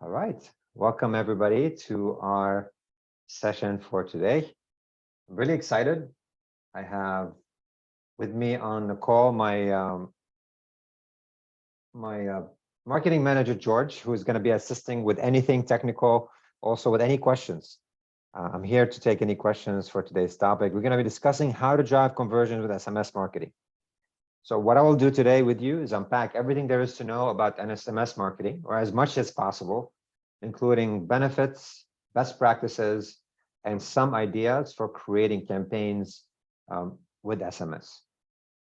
All right, welcome everybody to our session for today. I'm really excited. I have with me on the call my marketing manager George, who is going to be assisting with anything technical, also with any questions. I'm here to take any questions for today's topic. We're going to be discussing how to drive conversions with SMS marketing. So what I will do today with you is unpack everything there is to know about SMS marketing, or as much as possible, including benefits, best practices, and some ideas for creating campaigns with SMS.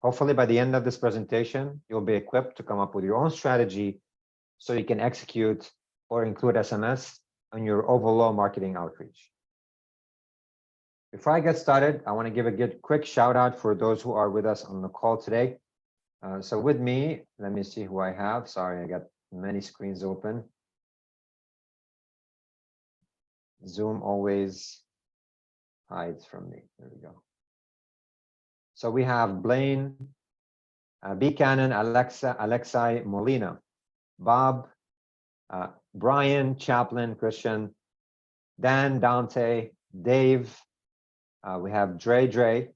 Hopefully by the end of this presentation, you'll be equipped to come up with your own strategy so you can execute or include SMS on your overall marketing outreach. Before I get started, I want to give a quick shout out for those who are with us on the call today. So with me, let me see who I have. Sorry, I got many screens open. Zoom always hides from me. There we go. So we have Blaine, B. Cannon, Alexei Molina, Bob, Brian, Chaplin, Christian, Dan, Dante, Dave. We have Dre.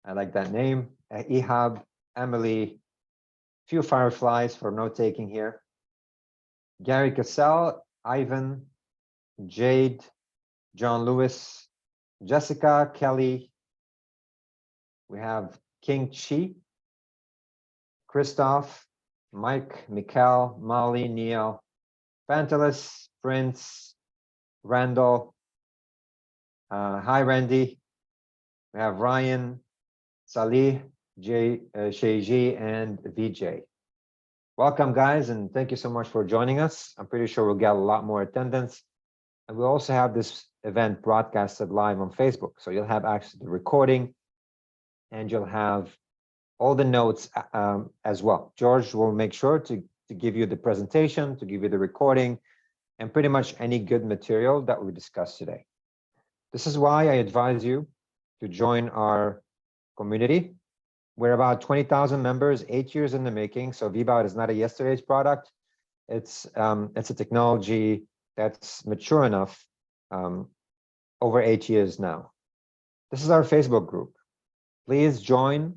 I like that name. Ehab, Emily, few fireflies for note taking here. Gary Cassell, Ivan, Jade, John Lewis, Jessica, Kelly. We have King Chi, Christoph, Mike, Mikkel, Molly, Neil, Pantelis, Prince, Randall. Hi, Randy. We have Ryan, Salih, Sheiji, and VJ. Welcome, guys, and thank you so much for joining us. I'm pretty sure we'll get a lot more attendance. And we also have this event broadcasted live on Facebook. So you'll have access to the recording and you'll have all the notes as well. George will make sure to give you the presentation, to give you the recording, and pretty much any good material that we discussed today. This is why I advise you to join our community. We're about 20,000 members, 8 years in the making. So VBOUT is not a yesterday's product. It's a technology that's mature enough, over 8 years now. This is our Facebook group. Please join,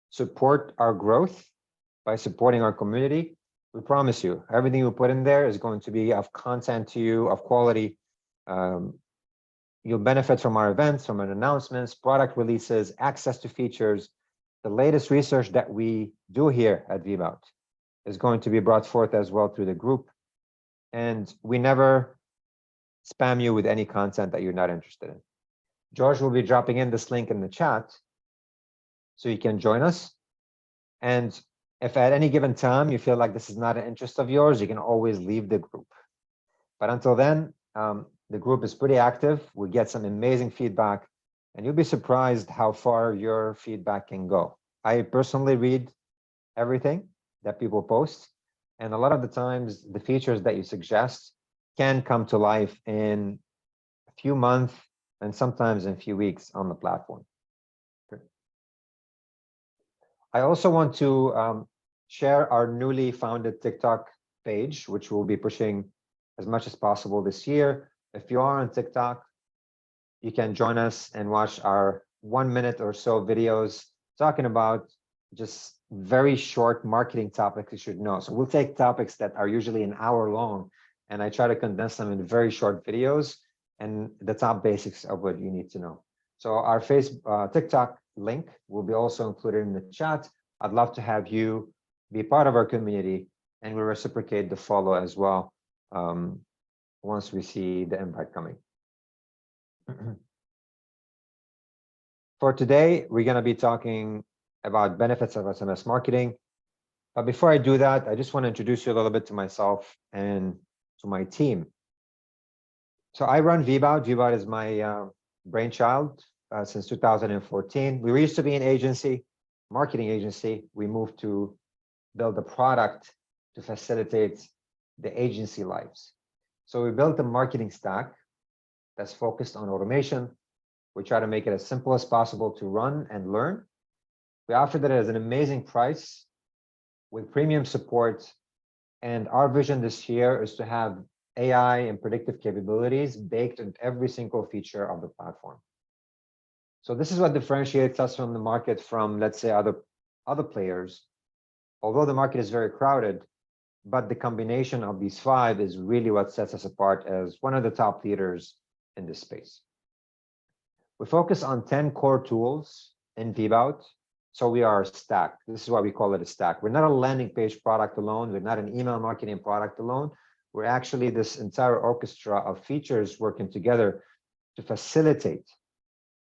support our growth by supporting our community. We promise you, everything we put in there is going to be of content to you, of quality. You'll benefit from our events, from our announcements, product releases, access to features. The latest research that we do here at VBOUT is going to be brought forth as well through the group. And we never spam you with any content that you're not interested in. George will be dropping in this link in the chat so you can join us. And if at any given time you feel like this is not an interest of yours, you can always leave the group. But until then, the group is pretty active. We get some amazing feedback, and you'll be surprised how far your feedback can go. I personally read everything that people post, and a lot of the times the features that you suggest can come to life in a few months and sometimes in a few weeks on the platform. I also want to share our newly founded TikTok page, which we'll be pushing as much as possible this year. If you are on TikTok, you can join us and watch our 1 minute or so videos talking about just very short marketing topics you should know. So we'll take topics that are usually an hour long, and I try to condense them into very short videos and the top basics of what you need to know. So our TikTok link will be also included in the chat. I'd love to have you be part of our community, and we'll reciprocate the follow as well once we see the invite coming. For today, we're going to be talking about benefits of SMS marketing. But before I do that, I just want to introduce you a little bit to myself and to my team. So I run VBOUT. VBOUT is my brainchild since 2014. We used to be an agency, marketing agency. We moved to build a product to facilitate the agency lives. So we built a marketing stack that's focused on automation. We try to make it as simple as possible to run and learn. We offered it as an amazing price with premium support. And our vision this year is to have AI and predictive capabilities baked into every single feature of the platform. So this is what differentiates us from the market from, let's say, other players. Although the market is very crowded, but the combination of these 5 is really what sets us apart as one of the top leaders in this space. We focus on 10 core tools in VBOUT. So we are a stack. This is why we call it a stack. We're not a landing page product alone. We're not an email marketing product alone. We're actually this entire orchestra of features working together to facilitate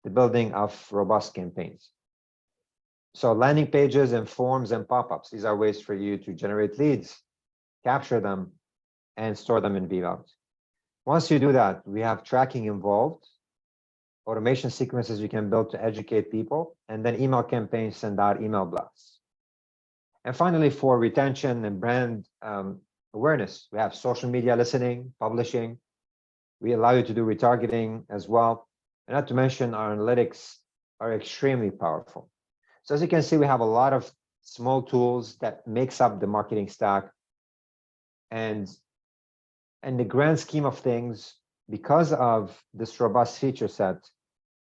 the building of robust campaigns. So landing pages and forms and pop-ups, these are ways for you to generate leads, capture them, and store them in VBOUT. Once you do that, we have tracking involved, automation sequences you can build to educate people, and then email campaigns send out email blasts. And finally, for retention and brand awareness, we have social media listening, publishing. We allow you to do retargeting as well. And not to mention our analytics are extremely powerful. So as you can see, we have a lot of small tools that makes up the marketing stack. And in the grand scheme of things, because of this robust feature set,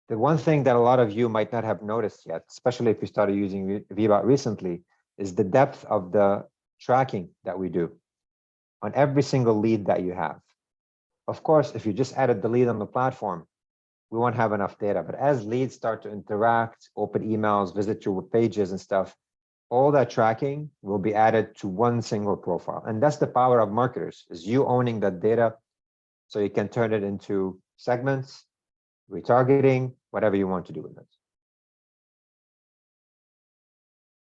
the one thing that a lot of you might not have noticed yet, especially if you started using VBOUT recently, is the depth of the tracking that we do on every single lead that you have. Of course, if you just added the lead on the platform, we won't have enough data. But as leads start to interact, open emails, visit your pages and stuff, all that tracking will be added to one single profile. And that's the power of marketers, is you owning that data so you can turn it into segments, retargeting, whatever you want to do with it.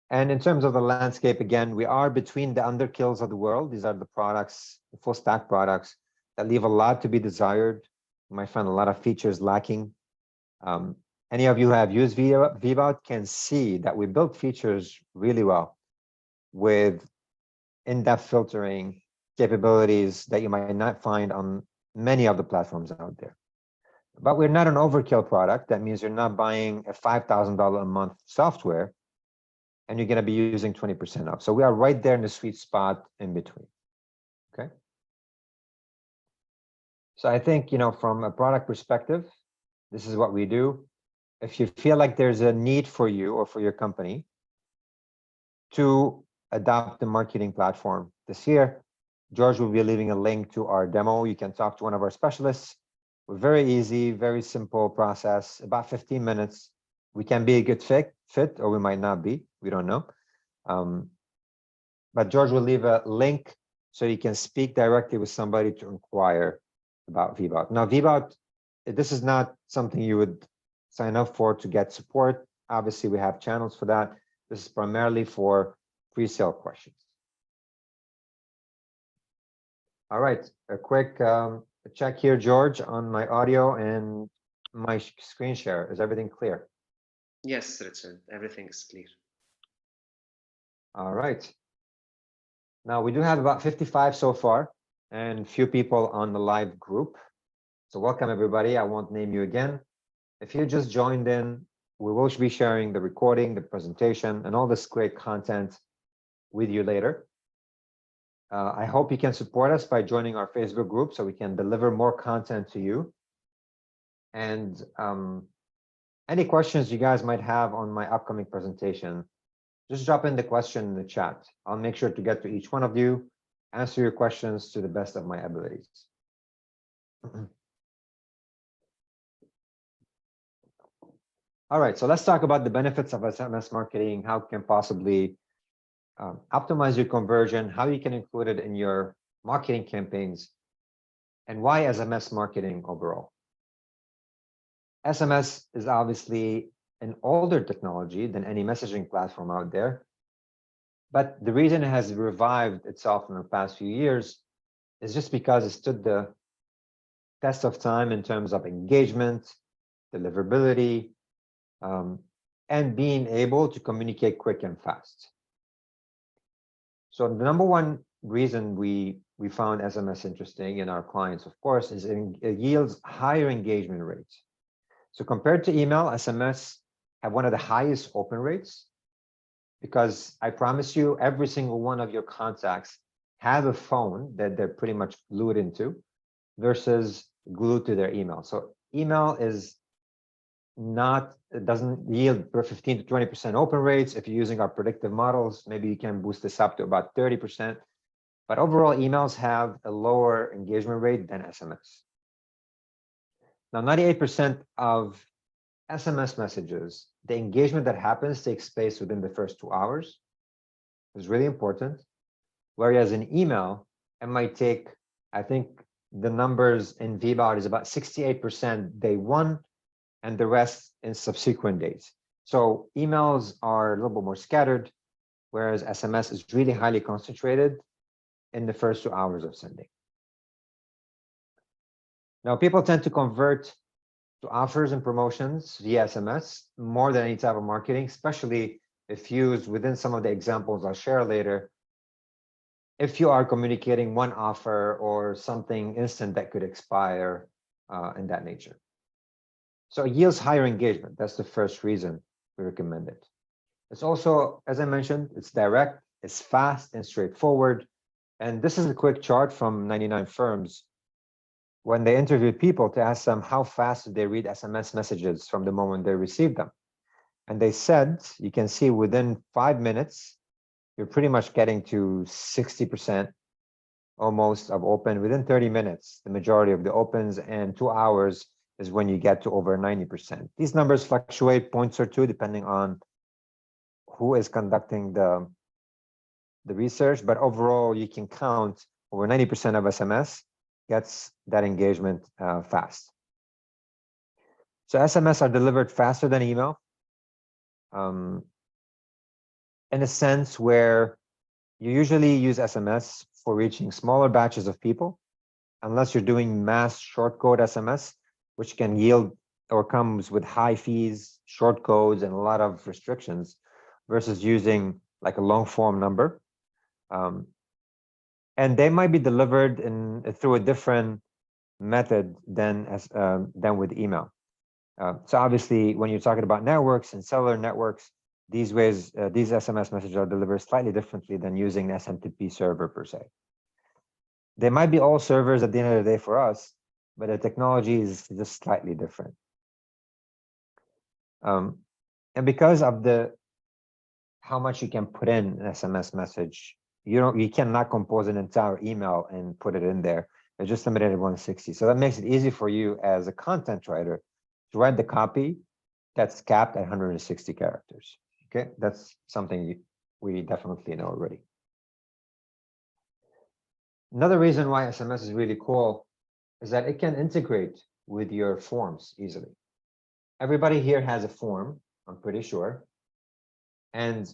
And in terms of the landscape, again, we are between the underkills of the world. These are the products, the full stack products that leave a lot to be desired. You might find a lot of features lacking. Any of you who have used VBOUT can see that we built features really well with in-depth filtering capabilities that you might not find on many of the platforms out there. But we're not an overkill product. That means you're not buying a $5,000 a month software and you're going to be using 20% off. So we are right there in the sweet spot in between. Okay. So I think, from a product perspective, this is what we do. If you feel like there's a need for you or for your company to adopt the marketing platform this year, George will be leaving a link to our demo. You can talk to one of our specialists. We're very easy, very simple process, about 15 minutes. We can be a good fit, or we might not be. We don't know. But George will leave a link so you can speak directly with somebody to inquire about VBOUT. Now, VBOUT, this is not something you would sign up for to get support. Obviously, we have channels for that. This is primarily for pre-sale questions. All right, a quick check here, George, on my audio and my screen share. Is everything clear? Yes, Richard, everything is clear. All right. Now, we do have about 55 so far and few people on the live group. So welcome, everybody. I won't name you again. If you just joined in, we will be sharing the recording, the presentation, and all this great content with you later. I hope you can support us by joining our Facebook group so we can deliver more content to you. And any questions you guys might have on my upcoming presentation, just drop in the question in the chat. I'll make sure to get to each one of you, answer your questions to the best of my abilities. All right, so let's talk about the benefits of SMS marketing, how it can possibly optimize your conversion, how you can include it in your marketing campaigns, and why SMS marketing overall. SMS is obviously an older technology than any messaging platform out there, but the reason it has revived itself in the past few years is just because it stood the test of time in terms of engagement, deliverability, and being able to communicate quick and fast. So the number one reason we found SMS interesting in our clients, of course, is it yields higher engagement rates. So compared to email, SMS have one of the highest open rates because I promise you, every single one of your contacts have a phone that they're pretty much glued into versus glued to their email. So email is not, it doesn't yield 15 to 20% open rates. If you're using our predictive models, maybe you can boost this up to about 30%. But overall, emails have a lower engagement rate than SMS. Now, 98% of SMS messages, the engagement that happens takes place within the first 2 hours. It's really important. Whereas in email, it might take, I think the numbers in VBOUT is about 68% day one, and the rest in subsequent days. So emails are a little bit more scattered, whereas SMS is really highly concentrated in the first 2 hours of sending. Now, people tend to convert to offers and promotions via SMS more than any type of marketing, especially if used within some of the examples I'll share later. If you are communicating one offer or something instant that could expire in that nature. So it yields higher engagement. That's the first reason we recommend it. It's also, as I mentioned, it's direct, it's fast and straightforward. And this is a quick chart from 99 Firms when they interviewed people to ask them how fast do they read SMS messages from the moment they receive them. And they said, you can see within 5 minutes, you're pretty much getting to 60% almost of open. Within 30 minutes, the majority of the opens, and 2 hours is when you get to over 90%. These numbers fluctuate points or two depending on who is conducting the research, but overall you can count over 90% of SMS gets that engagement fast. So SMS are delivered faster than email, in a sense where you usually use SMS for reaching smaller batches of people, unless you're doing mass short code SMS, which can yield or comes with high fees, short codes, and a lot of restrictions, versus using like a long form number. And they might be delivered through a different method than with email. So obviously, when you're talking about networks and cellular networks, these SMS messages are delivered slightly differently than using an SMTP server per se. They might be all servers at the end of the day for us, but the technology is just slightly different. And because of how much you can put in an SMS message, you cannot compose an entire email and put it in there. It's just limited at 160. So that makes it easy for you as a content writer to write the copy that's capped at 160 characters. Okay, that's something we definitely know already. Another reason why SMS is really cool is that it can integrate with your forms easily. Everybody here has a form, I'm pretty sure. And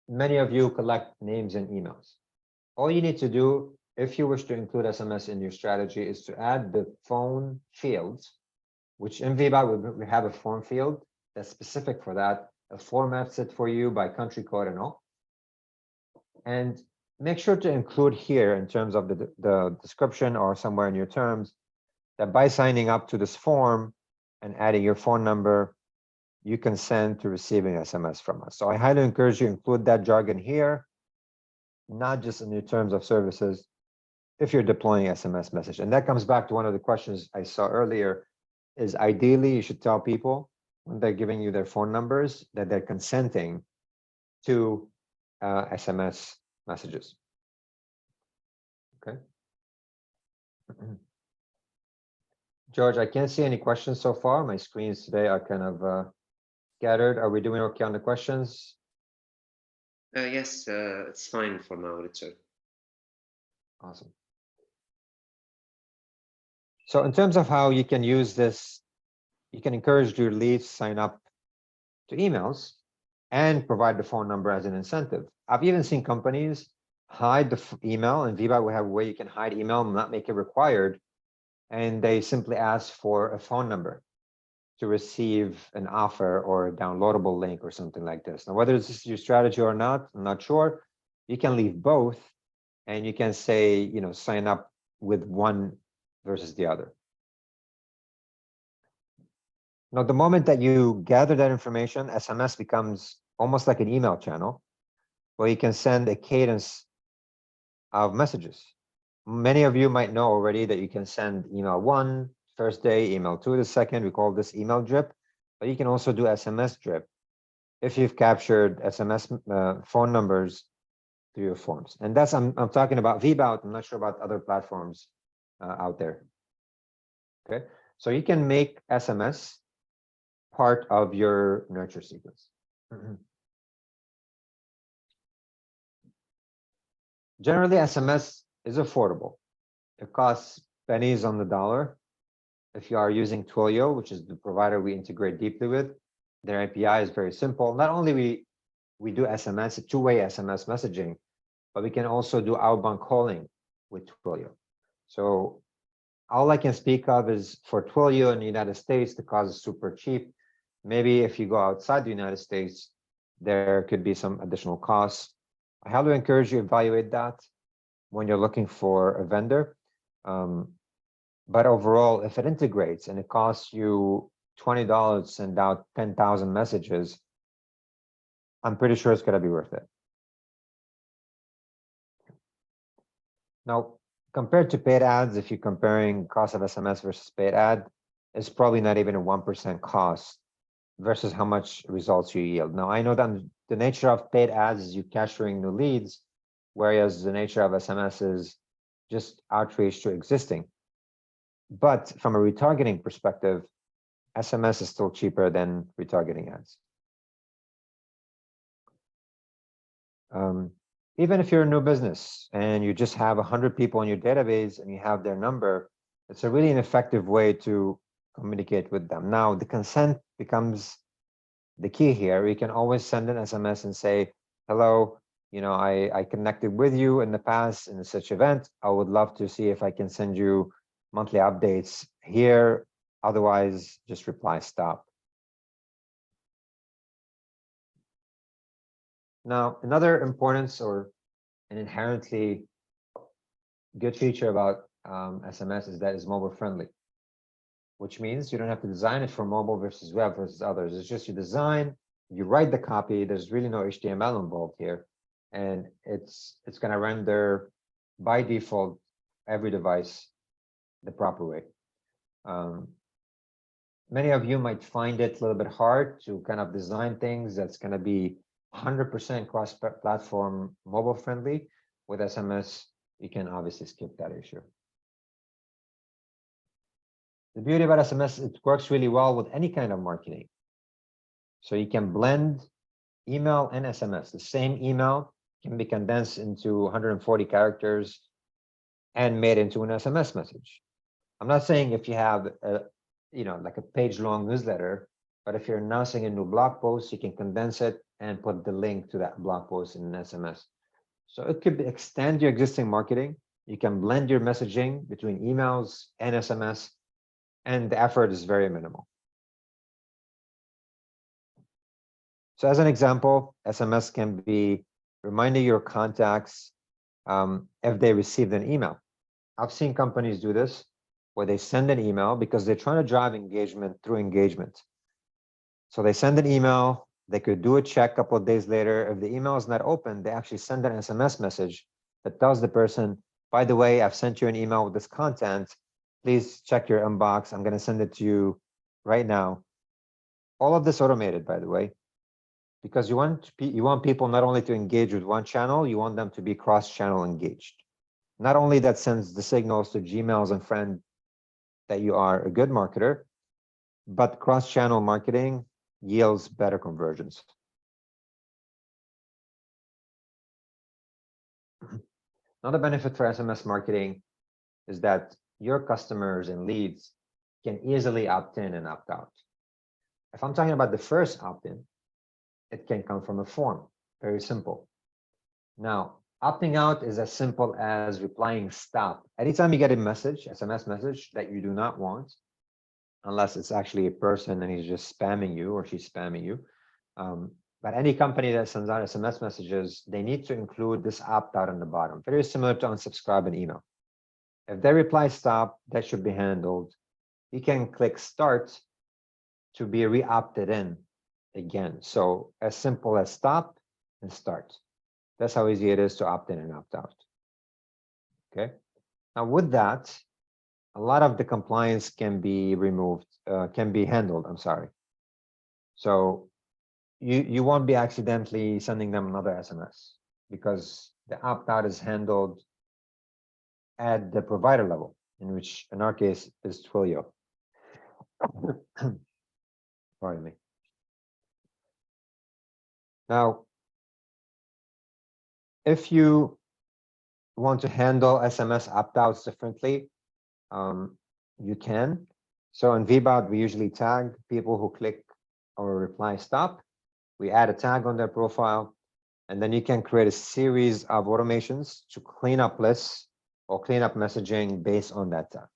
many of you collect names and emails. All you need to do, if you wish to include SMS in your strategy, is to add the phone fields, which in VBOUT we have a form field that's specific for that. It formats it for you by country code and all. And make sure to include here in terms of the description or somewhere in your terms that by signing up to this form and adding your phone number, you consent to receiving SMS from us. So I highly encourage you to include that jargon here, not just in your terms of services, if you're deploying SMS message. And that comes back to one of the questions I saw earlier, is ideally you should tell people when they're giving you their phone numbers that they're consenting to SMS messages. Okay. George, I can't see any questions so far. My screens today are kind of scattered. Are we doing okay on the questions? Yes, it's fine for now, Richard. Awesome. So in terms of how you can use this, you can encourage your leads to sign up to emails and provide the phone number as an incentive. I've even seen companies hide the email, and VBOUT will have a way you can hide email and not make it required. And they simply ask for a phone number to receive an offer or a downloadable link or something like this. Now, whether this is your strategy or not, I'm not sure. You can leave both, and you can say, sign up with one versus the other. Now, the moment that you gather that information, SMS becomes almost like an email channel where you can send a cadence of messages. Many of you might know already that you can send email 1 first day, email 2 the second. We call this email drip, but you can also do SMS drip if you've captured SMS phone numbers through your forms. And that's, I'm talking about VBOUT. I'm not sure about other platforms out there. Okay, so you can make SMS part of your nurture sequence. Generally, SMS is affordable. It costs pennies on the dollar. If you are using Twilio, which is the provider we integrate deeply with, their API is very simple. Not only we do SMS, two-way SMS messaging, but we can also do outbound calling with Twilio. So all I can speak of is for Twilio in the United States, the cost is super cheap. Maybe if you go outside the United States, there could be some additional costs. I highly encourage you to evaluate that when you're looking for a vendor. But overall, if it integrates and it costs you $20 to send out 10,000 messages, I'm pretty sure it's going to be worth it. Now, compared to paid ads, if you're comparing cost of SMS versus paid ad, it's probably not even a 1% cost versus how much results you yield. Now, I know that the nature of paid ads is you capturing new leads, whereas the nature of SMS is just outreach to existing. But from a retargeting perspective, SMS is still cheaper than retargeting ads. Even if you're a new business and you just have 100 people in your database and you have their number, it's a really ineffective way to communicate with them. Now, the consent becomes the key here. You can always send an SMS and say, hello, I connected with you in the past in such event. I would love to see if I can send you monthly updates here. Otherwise, just reply stop. Now, another importance or an inherently good feature about SMS is that it's mobile friendly, which means you don't have to design it for mobile versus web versus others. It's just you design, you write the copy. There's really no HTML involved here, and it's going to render by default every device the proper way. Many of you might find it a little bit hard to kind of design things that's going to be 100% cross-platform mobile friendly. With SMS, you can obviously skip that issue. The beauty about SMS, it works really well with any kind of marketing. So you can blend email and SMS. The same email can be condensed into 140 characters and made into an SMS message. I'm not saying if you have like a page-long newsletter, but if you're announcing a new blog post, you can condense it and put the link to that blog post in an SMS. So it could extend your existing marketing. You can blend your messaging between emails and SMS, and the effort is very minimal. So as an example, SMS can be reminding your contacts if they received an email. I've seen companies do this, where they send an email because they're trying to drive engagement through engagement. So they send an email, they could do a check a couple of days later. If the email is not open, they actually send an SMS message that tells the person, by the way, I've sent you an email with this content. Please check your inbox. I'm going to send it to you right now. All of this automated, by the way, because you want people not only to engage with one channel, you want them to be cross-channel engaged. Not only that sends the signals to Gmails and friends that you are a good marketer, but cross-channel marketing yields better conversions. Another benefit for SMS marketing is that your customers and leads can easily opt in and opt out. If I'm talking about the first opt-in, it can come from a form, very simple. Now, opting out is as simple as replying stop. Anytime you get a message, SMS message that you do not want, unless it's actually a person and he's just spamming you or she's spamming you. But any company that sends out SMS messages, they need to include this opt-out on the bottom, very similar to unsubscribe an email. If they reply stop, that should be handled. You can click start to be re-opted in again. So as simple as stop and start. That's how easy it is to opt in and opt out. Okay. Now with that, a lot of the compliance can be removed, can be handled, I'm sorry. So you won't be accidentally sending them another SMS because the opt-out is handled at the provider level, in which in our case is Twilio. Pardon me. Now, if you want to handle SMS opt-outs differently, you can. So in VBOUT, we usually tag people who click or reply stop. We add a tag on their profile, and then you can create a series of automations to clean up lists or clean up messaging based on that tag.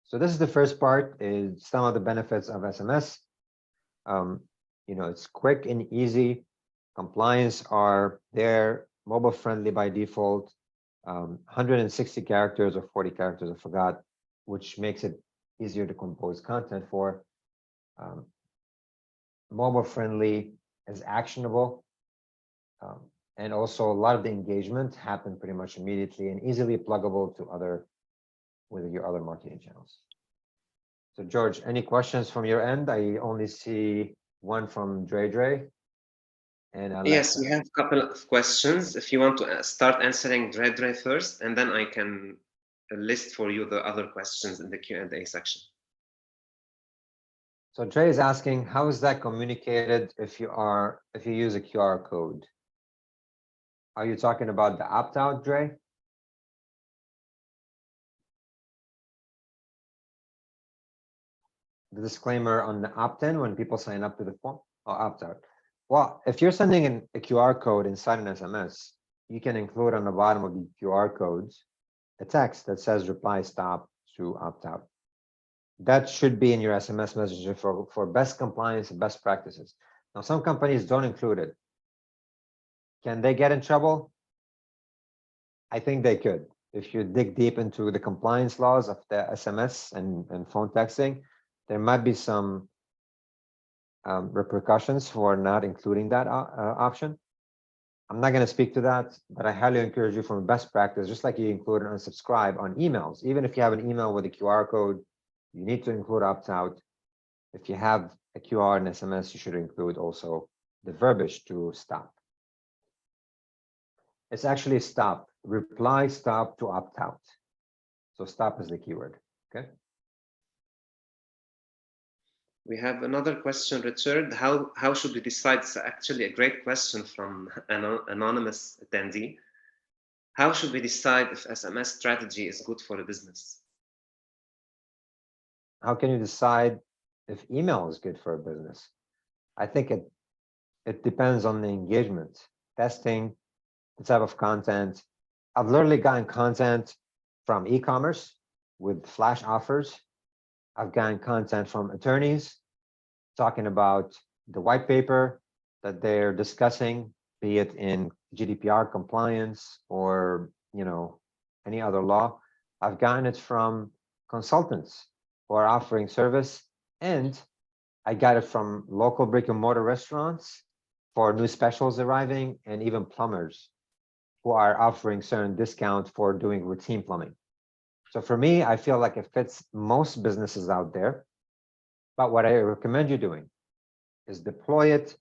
So this is the first part, is some of the benefits of SMS. It's quick and easy. Compliance are there, mobile friendly by default. 160 characters or 40 characters, I forgot, which makes it easier to compose content for. Mobile friendly is actionable. And also a lot of the engagement happen pretty much immediately and easily pluggable to your other marketing channels. So George, any questions from your end? I only see one from Dre. And Alexa. Yes, we have a couple of questions. If you want to start answering Dre first, and then I can list for you the other questions in the Q&A section. So Dre is asking, how is that communicated if you use a QR code? Are you talking about the opt-out, Dre? The disclaimer on the opt-in when people sign up to the form, or opt-out? Well, if you're sending a QR code inside an SMS, you can include on the bottom of the QR codes a text that says reply stop to opt-out. That should be in your SMS messenger for best compliance and best practices. Now, some companies don't include it. Can they get in trouble? I think they could. If you dig deep into the compliance laws of the SMS and phone texting, there might be some repercussions for not including that option. I'm not going to speak to that, but I highly encourage you from best practice, just like you include and unsubscribe on emails. Even if you have an email with a QR code, you need to include opt-out. If you have a QR and SMS, you should include also the verbiage to stop. It's actually stop, reply stop to opt-out. So stop is the keyword, okay? We have another question, Richard. How should we decide? It's actually a great question from an anonymous attendee. How should we decide if SMS strategy is good for a business? How can you decide if email is good for a business? I think it depends on the engagement, testing, the type of content. I've literally gotten content from e-commerce with flash offers. I've gotten content from attorneys talking about the white paper that they're discussing, be it in GDPR compliance or any other law. I've gotten it from consultants who are offering service, and I got it from local brick and mortar restaurants for new specials arriving, and even plumbers who are offering certain discount for doing routine plumbing. So for me, I feel like it fits most businesses out there. But what I recommend you doing is deploy it,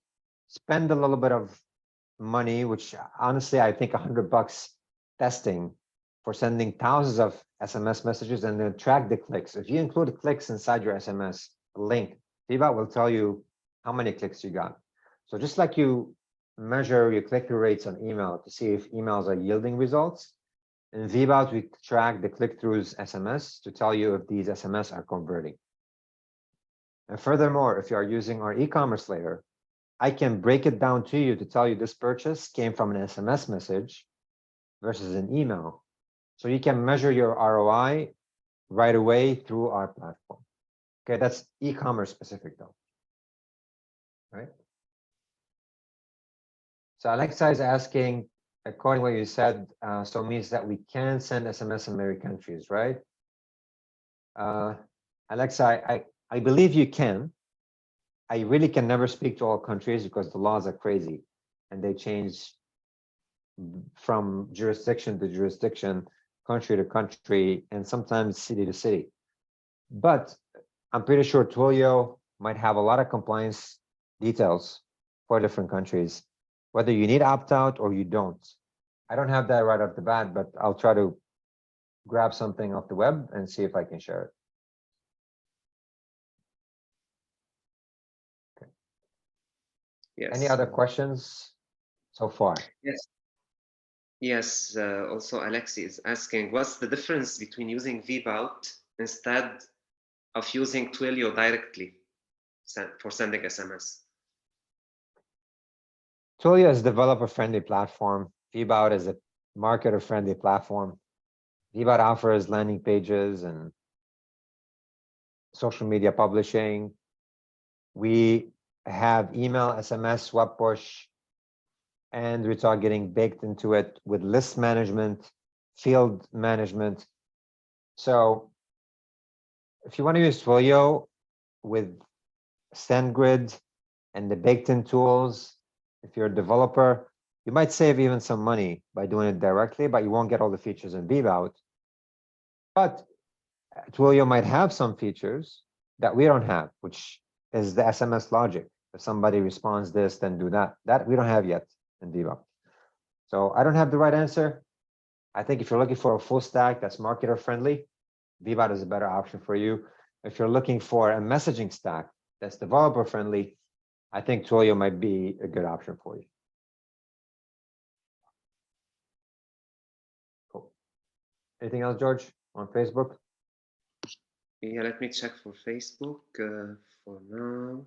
spend a little bit of money, which honestly, I think $100 testing for sending thousands of SMS messages, and then track the clicks. If you include clicks inside your SMS link, VBOUT will tell you how many clicks you got. So just like you measure your click-through rates on email to see if emails are yielding results, in VBOUT, we track the click-throughs SMS to tell you if these SMS are converting. And furthermore, if you are using our e-commerce layer, I can break it down to you to tell you this purchase came from an SMS message versus an email. So you can measure your ROI right away through our platform. Okay, that's e-commerce specific though, right? So Alexa is asking, according to what you said, so it means that we can send SMS in many countries, right? Alexa, I believe you can. I really can never speak to all countries because the laws are crazy and they change from jurisdiction to jurisdiction, country to country, and sometimes city to city. But I'm pretty sure Twilio might have a lot of compliance details for different countries, whether you need opt-out or you don't. I don't have that right off the bat, but I'll try to grab something off the web and see if I can share it. Okay. Yes. Any other questions so far? Yes. Yes. Also, Alexi is asking, what's the difference between using VBOUT instead of using Twilio directly for sending SMS? Twilio is a developer-friendly platform. VBOUT is a marketer-friendly platform. VBOUT offers landing pages and social media publishing. We have email, SMS, web push, and retargeting baked into it with list management, field management. So if you want to use Twilio with SendGrid and the baked-in tools, if you're a developer, you might save even some money by doing it directly, but you won't get all the features in VBOUT. But Twilio might have some features that we don't have, which is the SMS logic. If somebody responds this, then do that. That we don't have yet in VBOUT. So I don't have the right answer. I think if you're looking for a full stack that's marketer friendly, VBOUT is a better option for you. If you're looking for a messaging stack that's developer friendly, I think Twilio might be a good option for you. Cool. Anything else, George, on Facebook? Yeah, let me check for Facebook for now.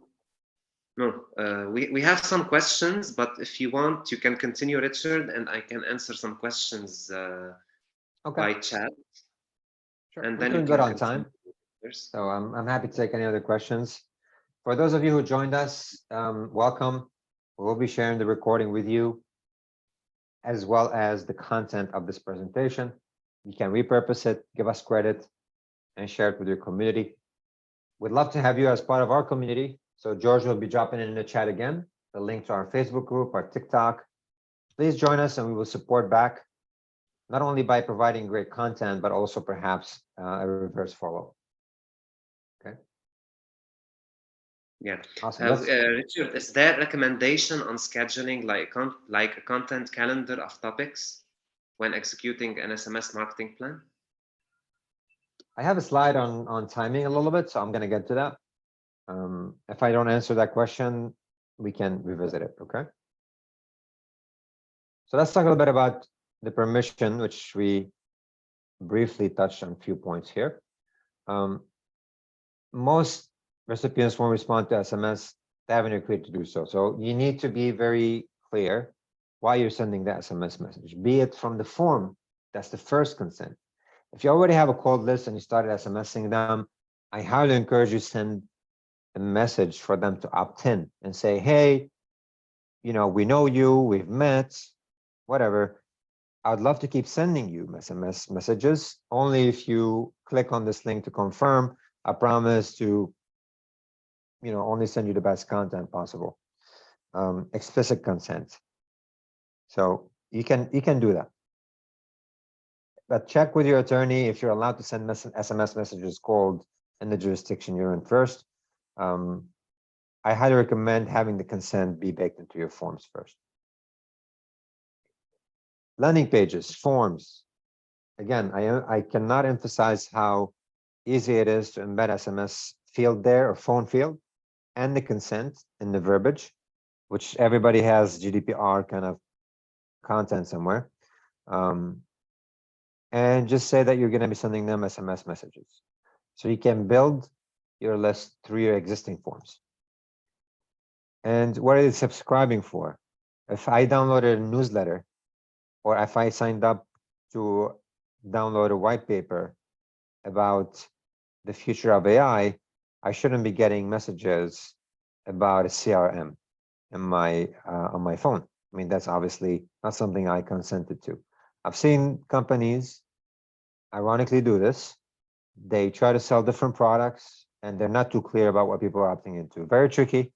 No, we have some questions, but if you want, you can continue, Richard, and I can answer some questions by chat. Sure. And We're then doing you good can on time. continue. So I'm happy to take any other questions. For those of you who joined us, welcome. We'll be sharing the recording with you, as well as the content of this presentation. You can repurpose it, give us credit, and share it with your community. We'd love to have you as part of our community. So George will be dropping it in the chat again, the link to our Facebook group, our TikTok. Please join us and we will support back, not only by providing great content, but also perhaps a reverse follow. Okay. Yeah. Awesome. Richard, is there recommendation on scheduling like a content calendar of topics when executing an SMS marketing plan? I have a slide on timing a little bit, so I'm going to get to that. If I don't answer that question, we can revisit it, okay? So let's talk a little bit about the permission, which we briefly touched on a few points here. Most recipients won't respond to SMS, they haven't agreed to do so. So you need to be very clear why you're sending the SMS message, be it from the form, that's the first consent. If you already have a cold list and you started SMSing them, I highly encourage you to send a message for them to opt in and say, hey, you know, we know you, we've met, whatever. I'd love to keep sending you SMS messages. Only if you click on this link to confirm, I promise to, you know, only send you the best content possible. Explicit consent. So you can do that. But check with your attorney if you're allowed to send SMS messages cold in the jurisdiction you're in first. I highly recommend having the consent be baked into your forms first. Landing pages, forms. Again, I cannot emphasize how easy it is to embed SMS field there, or phone field, and the consent in the verbiage, which everybody has GDPR kind of content somewhere. And just say that you're going to be sending them SMS messages. So you can build your list through your existing forms. And what are they subscribing for? If I downloaded a newsletter, or if I signed up to download a white paper about the future of AI, I shouldn't be getting messages about a CRM in my on my phone. I mean, that's obviously not something I consented to. I've seen companies ironically do this. They try to sell different products and they're not too clear about what people are opting into. Very tricky,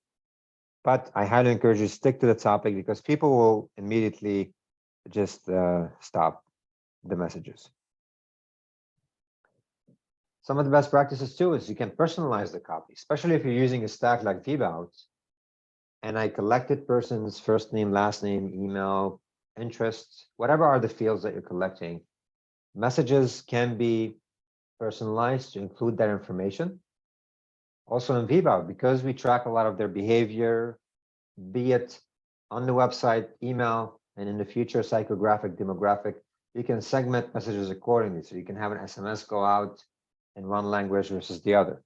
but I highly encourage you to stick to the topic because people will immediately just stop the messages. Some of the best practices too is you can personalize the copy, especially if you're using a stack like VBOUT. And I collected person's first name, last name, email, interests, whatever are the fields that you're collecting. Messages can be personalized to include that information. Also in VBOUT, because we track a lot of their behavior, be it on the website, email, and in the future, psychographic, demographic, you can segment messages accordingly. So you can have an SMS go out in one language versus the other,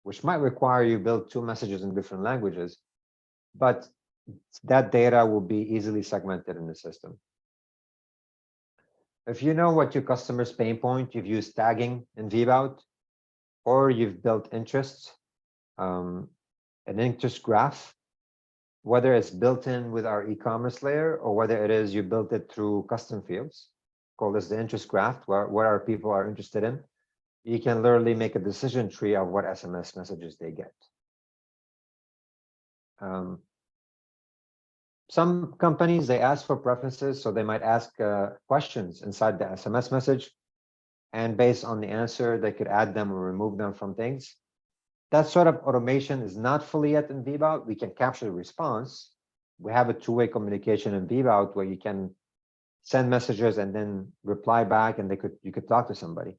which might require you build 2 messages in different languages, but that data will be easily segmented in the system. If you know what your customer's pain point, you've used tagging in VBOUT, or you've built interests, an interest graph, whether it's built in with our e-commerce layer or whether it is you built it through custom fields, call this the interest graph, where what our people are interested in, you can literally make a decision tree of what SMS messages they get. Some companies, they ask for preferences, so they might ask questions inside the SMS message, and based on the answer, they could add them or remove them from things. That sort of automation is not fully yet in VBOUT. We can capture the response. We have a two-way communication in VBOUT where you can send messages and then reply back, and you could talk to somebody.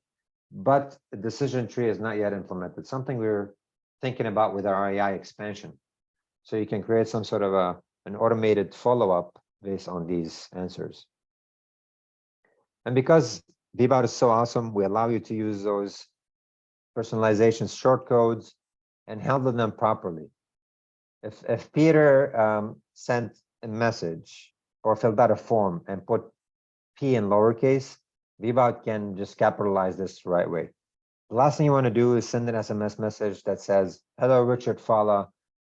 But the decision tree is not yet implemented, something we're thinking about with our AI expansion. So you can create some sort of an automated follow-up based on these answers. And because VBOUT is so awesome, we allow you to use those personalization shortcodes and handle them properly. If Peter sent a message or filled out a form and put P in lowercase, VBOUT can just capitalize this the right way. The last thing you want to do is send an SMS message that says, "Hello, Richard Fala.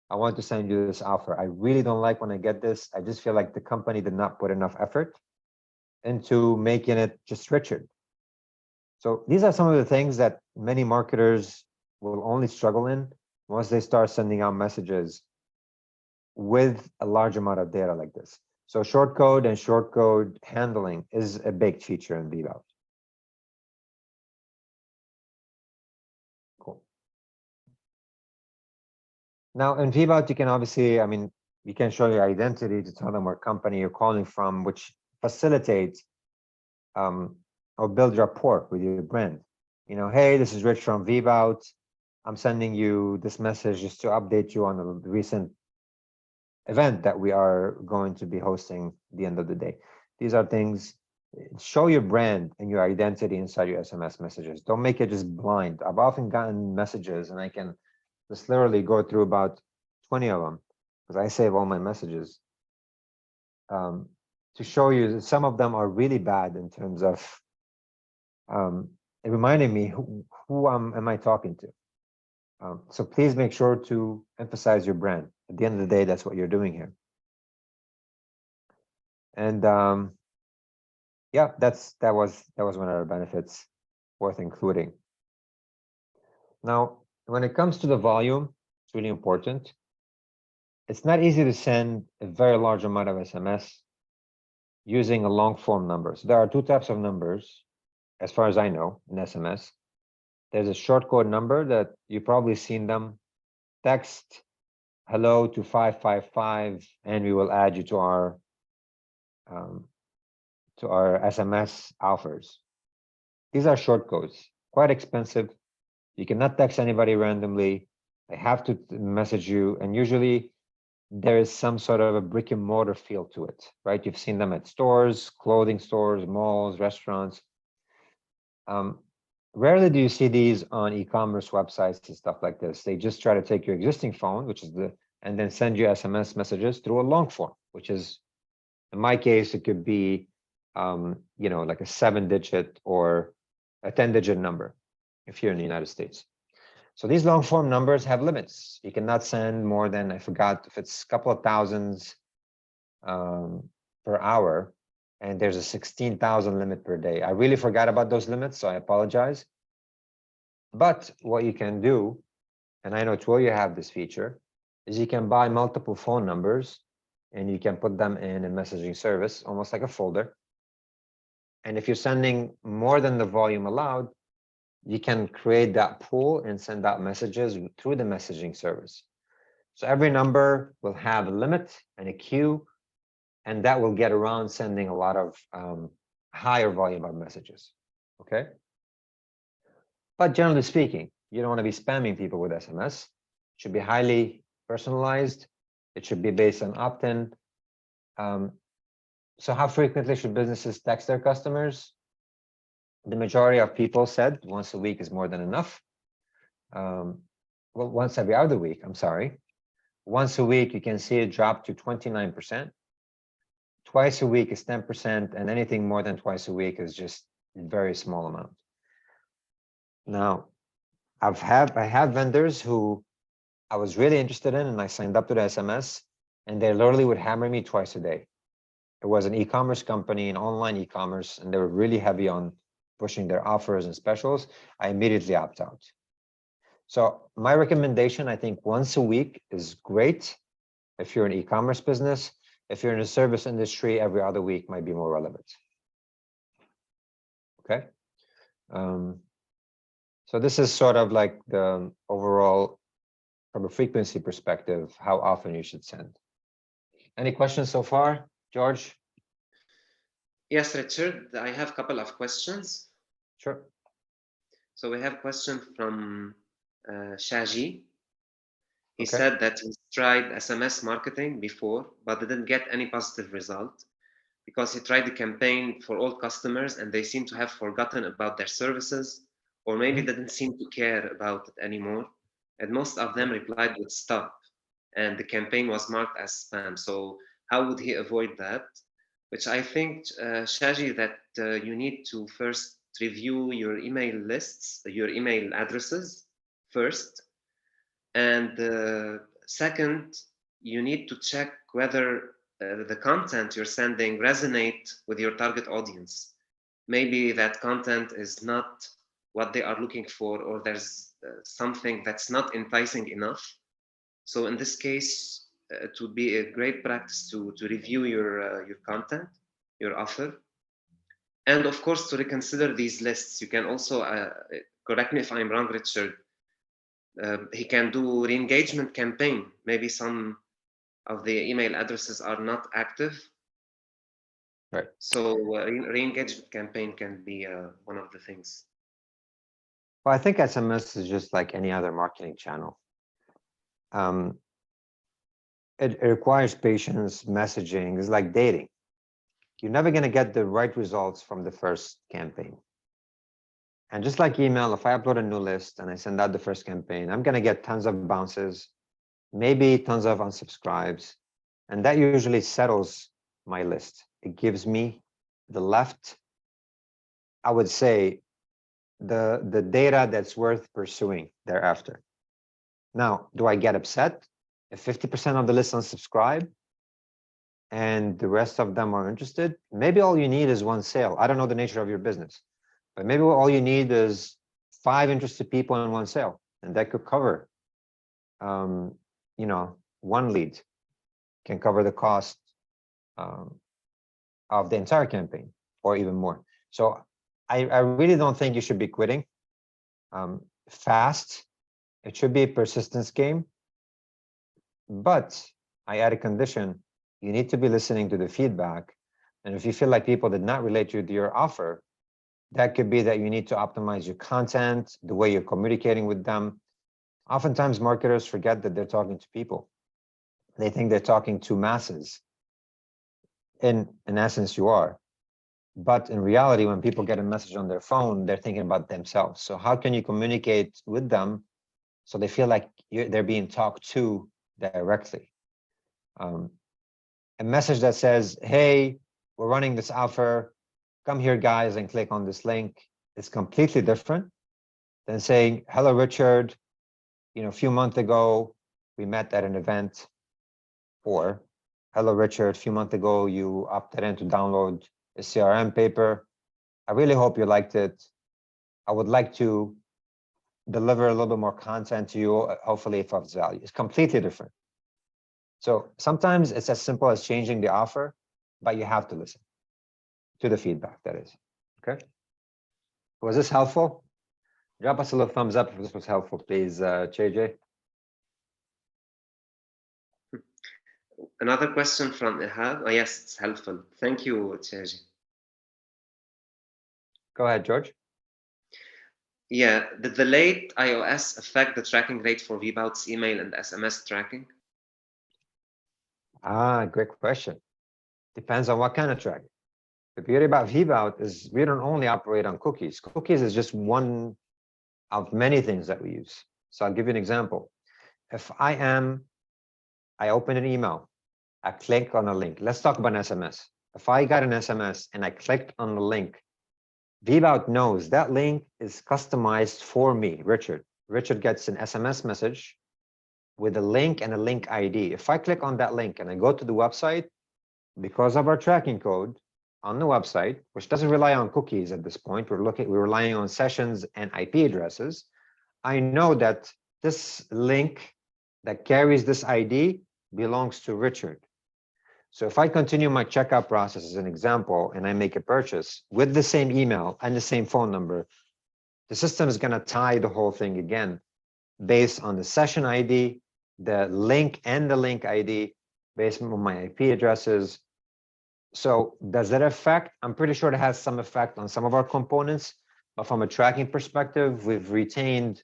I want to send you this offer. I really don't like when I get this. I just feel like the company did not put enough effort into making it just Richard." So these are some of the things that many marketers will only struggle in once they start sending out messages with a large amount of data like this. So shortcode and shortcode handling is a big feature in VBOUT. Cool. Now in VBOUT, you can obviously, you can show your identity to tell them what company you're calling from, which facilitates or build rapport with your brand. You know, hey, this is Rich from VBOUT. I'm sending you this message just to update you on the recent event that we are going to be hosting at the end of the day. These are things, show your brand and your identity inside your SMS messages. Don't make it just blind. I've often gotten messages and I can just literally go through about 20 of them because I save all my messages to show you that some of them are really bad in terms of it reminded me who am I talking to. So please make sure to emphasize your brand. At the end of the day, that's what you're doing here. And yeah, that was one of the benefits worth including. Now, when it comes to the volume, it's really important. It's not easy to send a very large amount of SMS using a long form number. So there are two types of numbers, as far as I know, in SMS. There's a short code number that you've probably seen them. Text hello to 555, and we will add you to our SMS offers. These are short codes, quite expensive. You cannot text anybody randomly. They have to message you, and usually there is some sort of a brick and mortar feel to it, right? You've seen them at stores, clothing stores, malls, restaurants. Rarely do you see these on e-commerce websites and stuff like this. They just try to take your existing phone, which is and then send you SMS messages through a long form, which is, in my case, it could be, like a 7-digit or a 10-digit number if you're in the United States. So these long form numbers have limits. You cannot send more than, I forgot if it's a couple of thousands per hour. And there's a 16,000 limit per day. I really forgot about those limits, so I apologize. But what you can do, and I know Twilio have this feature, is you can buy multiple phone numbers and you can put them in a messaging service, almost like a folder. And if you're sending more than the volume allowed, you can create that pool and send out messages through the messaging service. So every number will have a limit and a queue, and that will get around sending a lot of higher volume of messages. Okay. But generally speaking, you don't want to be spamming people with SMS. It should be highly personalized. It should be based on opt-in. So how frequently should businesses text their customers? The majority of people said once a week is more than enough. Well, once every other week, I'm sorry. Once a week, you can see it drop to 29%. Twice a week is 10%, and anything more than twice a week is just a very small amount. Now, I have vendors who I was really interested in, and I signed up to the SMS, and they literally would hammer me twice a day. It was an e-commerce company, an online e-commerce, and they were really heavy on pushing their offers and specials. I immediately opt out. So my recommendation, I think once a week is great if you're an e-commerce business. If you're in the service industry, every other week might be more relevant. Okay. So this is sort of like the overall, from a frequency perspective, how often you should send. Any questions so far, George? Yes, Richard, I have a couple of questions. Sure. So we have a question from Shaji. He Okay. said that he's tried SMS marketing before, but didn't get any positive result because he tried the campaign for all customers and they seem to have forgotten about their services, or maybe didn't seem to care about it anymore. And most of them replied with stop, and the campaign was marked as spam. So how would he avoid that? Which I think, Shaji, that you need to first review your email lists, your email addresses first. And second, you need to check whether the content you're sending resonate with your target audience. Maybe that content is not what they are looking for, or there's something that's not enticing enough. So in this case, it would be a great practice to review your content, your offer, and of course to reconsider these lists. You can also correct me if I'm wrong, Richard. He can do re-engagement campaign. Maybe some of the email addresses are not active. Right. So re-engagement campaign can be one of the things. Well, I think SMS is just like any other marketing channel. It requires patience, messaging. It's like dating. You're never going to get the right results from the first campaign. And just like email, if I upload a new list and I send out the first campaign, I'm going to get tons of bounces, maybe tons of unsubscribes. And that usually settles my list. It gives me the left, I would say, the data that's worth pursuing thereafter. Now, do I get upset if 50% of the list unsubscribe and the rest of them are interested? Maybe all you need is one sale. I don't know the nature of your business, but maybe all you need is 5 interested people in one sale, and that could cover, one lead can cover the cost of the entire campaign, or even more. So I really don't think you should be quitting fast. It should be a persistence game. But I add a condition. You need to be listening to the feedback. And if you feel like people did not relate to your offer, that could be that you need to optimize your content, the way you're communicating with them. Oftentimes, marketers forget that they're talking to people. They think they're talking to masses. In essence, you are. But in reality, when people get a message on their phone, they're thinking about themselves. So how can you communicate with them so they feel like they're being talked to directly? A message that says, hey, we're running this offer, come here, guys, and click on this link, is completely different than saying, hello, Richard, a few months ago, we met at an event, or hello, Richard, a few months ago, you opted in to download a CRM paper. I really hope you liked it. I would like to deliver a little bit more content to you, hopefully if of value. It's completely different. So sometimes it's as simple as changing the offer, but you have to listen to the feedback, that is. Okay. Was this helpful? Drop us a little thumbs up if this was helpful, please, JJ. Another question from Ihab. Oh, yes, it's helpful. Thank you, Sergi. Go ahead, George. Yeah, did the late iOS affect the tracking rate for VBOUT's email and SMS tracking? Great question. Depends on what kind of tracking. The beauty about VBOUT is we don't only operate on cookies. Cookies is just one of many things that we use. So I'll give you an example. If I open an email, I click on a link. Let's talk about an SMS. If I got an SMS and I clicked on the link, VBOUT knows that link is customized for me, Richard. Richard gets an SMS message with a link and a link ID. If I click on that link and I go to the website, because of our tracking code on the website, which doesn't rely on cookies at this point, we're relying on sessions and IP addresses. I know that this link that carries this ID belongs to Richard. So if I continue my checkout process as an example, and I make a purchase with the same email and the same phone number, the system is going to tie the whole thing again based on the session ID, the link and the link ID, based on my IP addresses. So does that affect? I'm pretty sure it has some effect on some of our components, but from a tracking perspective, we've retained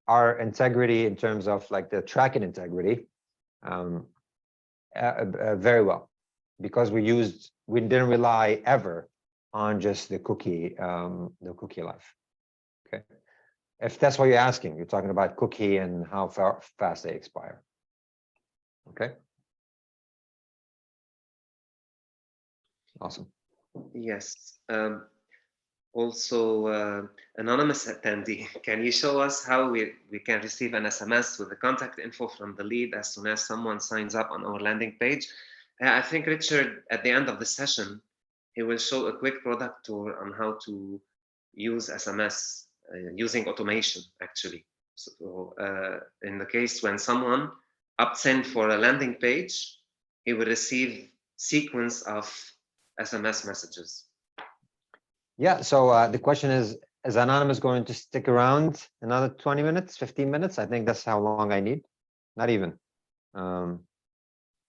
our integrity in terms of like the tracking integrity very well, because we didn't rely ever on just the cookie life. Okay, if that's what you're asking, you're talking about cookie and how fast they expire. Okay. Awesome. Yes. Also, anonymous attendee, can you show us how we can receive an SMS with the contact info from the lead as soon as someone signs up on our landing page? I think Richard, at the end of the session, he will show a quick product tour on how to use SMS using automation, actually. So in the case when someone opts in for a landing page, he will receive sequence of SMS messages. Yeah, so the question is Anonymous going to stick around another 20 minutes, 15 minutes? I think that's how long I need. Not even,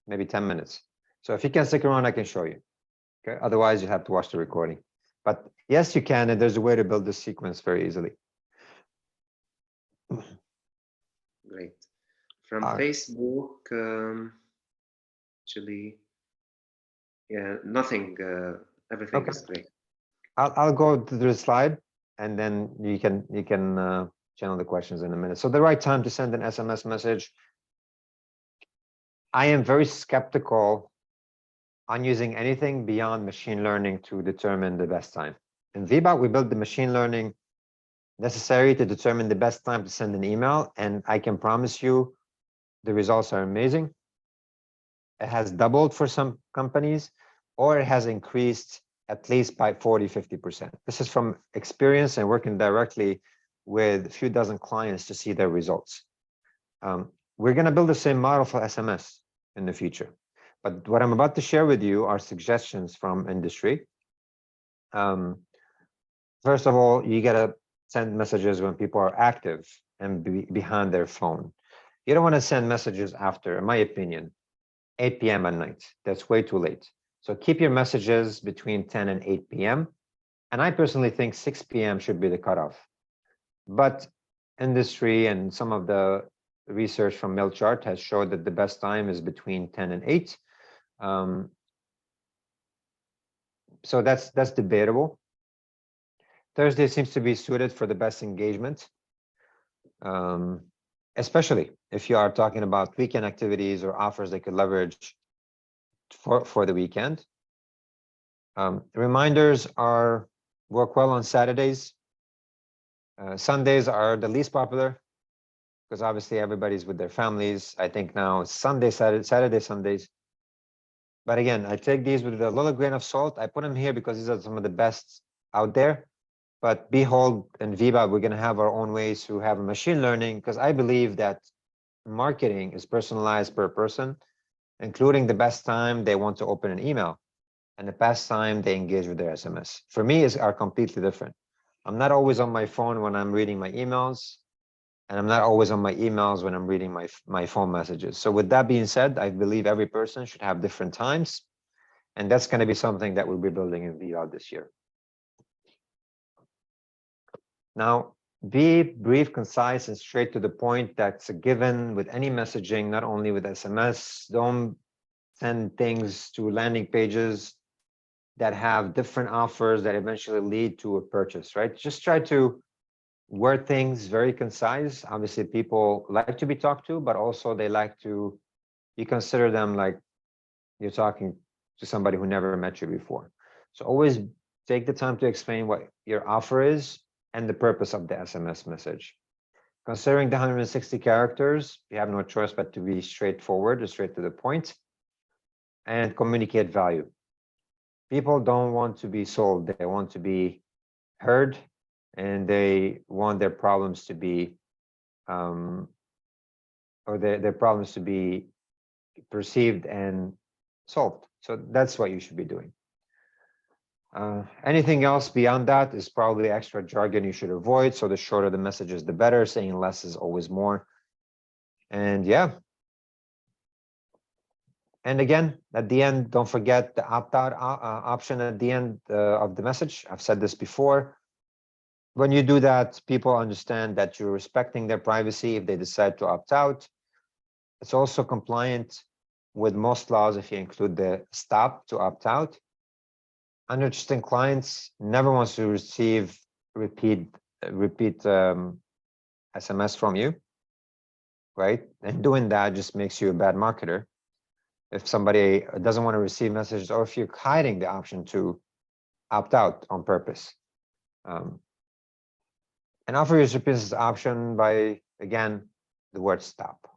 maybe 10 minutes. So if you can stick around, I can show you. Okay, otherwise you have to watch the recording. But yes, you can, and there's a way to build this sequence very easily. Great. From Facebook, actually, yeah, nothing, everything is great. I'll go to the slide, and then you can channel the questions in a minute. So the right time to send an SMS message. I am very skeptical on using anything beyond machine learning to determine the best time. In VBOUT, we built the machine learning necessary to determine the best time to send an email, and I can promise you the results are amazing. It has doubled for some companies, or it has increased at least by 40–50%. This is from experience and working directly with a few dozen clients to see their results. We're going to build the same model for SMS in the future. But what I'm about to share with you are suggestions from industry. First of all, you got to send messages when people are active and behind their phone. You don't want to send messages after, in my opinion, 8 p.m. at night. That's way too late. So keep your messages between 10 and 8 p.m. And I personally think 6 p.m. should be the cutoff. But industry and some of the research from MailChart has showed that the best time is between 10 and 8. So that's debatable. Thursday seems to be suited for the best engagement, especially if you are talking about weekend activities or offers they could leverage for the weekend. Reminders work well on Saturdays. Sundays are the least popular because obviously everybody's with their families. I think now it's Sunday, Saturday, Sundays. But again, I take these with a little grain of salt. I put them here because these are some of the best out there. But Behold and VBOUT, we're going to have our own ways to have a machine learning, because I believe that marketing is personalized per person, including the best time they want to open an email. and the past time they engage with their SMS. For me, are completely different. I'm not always on my phone when I'm reading my emails, and I'm not always on my emails when I'm reading my phone messages. So with that being said, I believe every person should have different times, and that's going to be something that we'll be building in VBOUT this year. Now, be brief, concise, and straight to the point. That's a given with any messaging, not only with SMS. Don't send things to landing pages that have different offers that eventually lead to a purchase, right? Just try to word things very concise. Obviously, people like to be talked to, but also they like to, you consider them like you're talking to somebody who never met you before. So always take the time to explain what your offer is and the purpose of the SMS message. Considering the 160 characters, you have no choice but to be straightforward, or straight to the point, and communicate value. People don't want to be sold, they want to be heard, and they want their problems to be, or their problems to be perceived and solved. So that's what you should be doing. Anything else beyond that is probably extra jargon you should avoid. So the shorter the messages, the better. Saying less is always more. And yeah. And again, at the end, don't forget the opt-out option at the end of the message. I've said this before. When you do that, people understand that you're respecting their privacy if they decide to opt out. It's also compliant with most laws if you include the stop to opt out. Uninterested clients never wants to receive repeat SMS from you, right? And doing that just makes you a bad marketer. If somebody doesn't want to receive messages, or if you're hiding the option to opt out on purpose. And offer your recipients this option by, again, the word stop.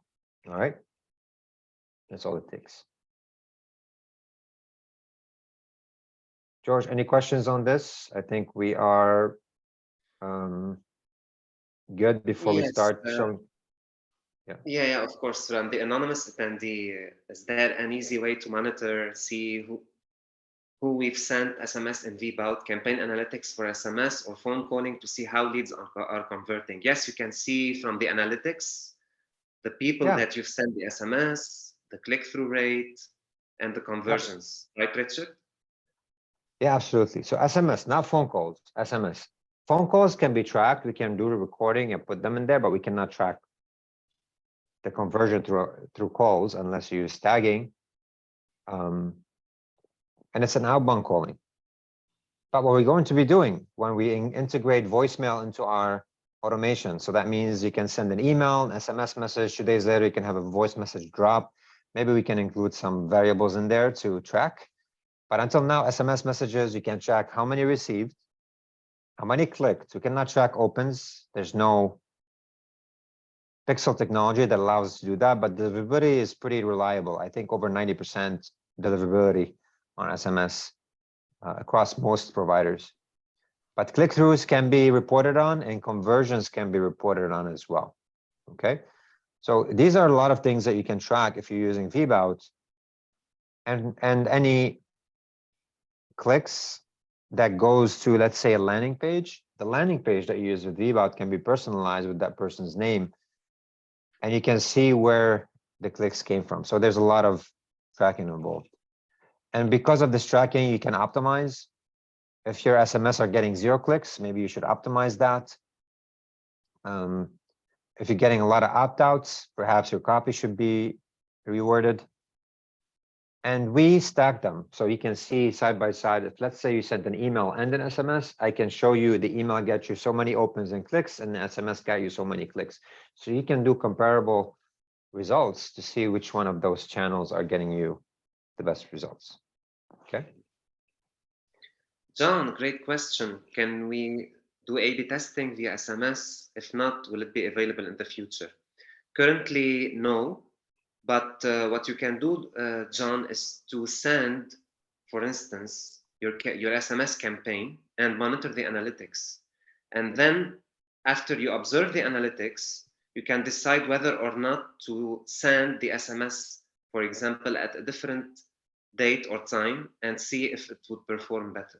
All right, that's all it takes. George, any questions on this? I think we are good before we start showing. Yeah, of course. The anonymous attendee, is there an easy way to monitor, see who we've sent SMS in VBOUT, campaign analytics for SMS or phone calling to see how leads are converting? Yes, you can see from the analytics, the people that you've sent the SMS, the click-through rate, and the conversions, right, Richard? Yeah, absolutely. So SMS, not phone calls, SMS. Phone calls can be tracked. We can do the recording and put them in there, but we cannot track the conversion through calls unless you use tagging. And it's an outbound calling. But what we're going to be doing when we integrate voicemail into our automation, so that means you can send an email, an SMS message, 2 days later, you can have a voice message drop. Maybe we can include some variables in there to track. But until now, SMS messages, you can track how many received, how many clicked. You cannot track opens. There's no pixel technology that allows us to do that, but deliverability is pretty reliable. I think over 90% deliverability on SMS across most providers. But click-throughs can be reported on and conversions can be reported on as well. Okay, so these are a lot of things that you can track if you're using VBOUT, and any clicks that goes to, let's say, a landing page. The landing page that you use with VBOUT can be personalized with that person's name, and you can see where the clicks came from. So there's a lot of tracking involved. And because of this tracking, you can optimize. If your SMS are getting 0 clicks, maybe you should optimize that. If you're getting a lot of opt-outs, perhaps your copy should be reworded. And we stack them, so you can see side by side. If, let's say, you sent an email and an SMS, I can show you the email gets you so many opens and clicks, and the SMS got you so many clicks. So you can do comparable results to see which one of those channels are getting you the best results. Okay. John, great question. Can we do A/B testing via SMS? If not, will it be available in the future? Currently, no. But what you can do, John, is to send, for instance, your SMS campaign and monitor the analytics. And then after you observe the analytics, you can decide whether or not to send the SMS, for example, at a different date or time and see if it would perform better.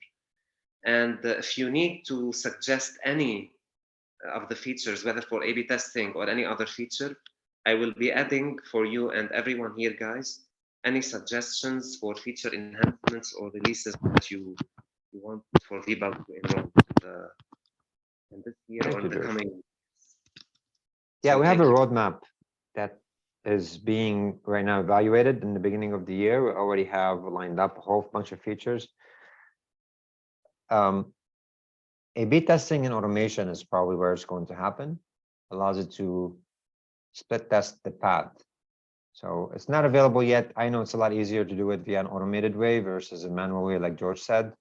And if you need to suggest any of the features, whether for A/B testing or any other feature, I will be adding for you and everyone here, guys, any suggestions for feature enhancements or releases that you want for VBOUT to enroll in this year or in the coming. Yeah, So we have a thank you. roadmap that is being right now evaluated in the beginning of the year. We already have lined up a whole bunch of features. A/B testing and automation is probably where it's going to happen. Allows it to split test the path. So it's not available yet. I know it's a lot easier to do it via an automated way versus a manual way, like George said.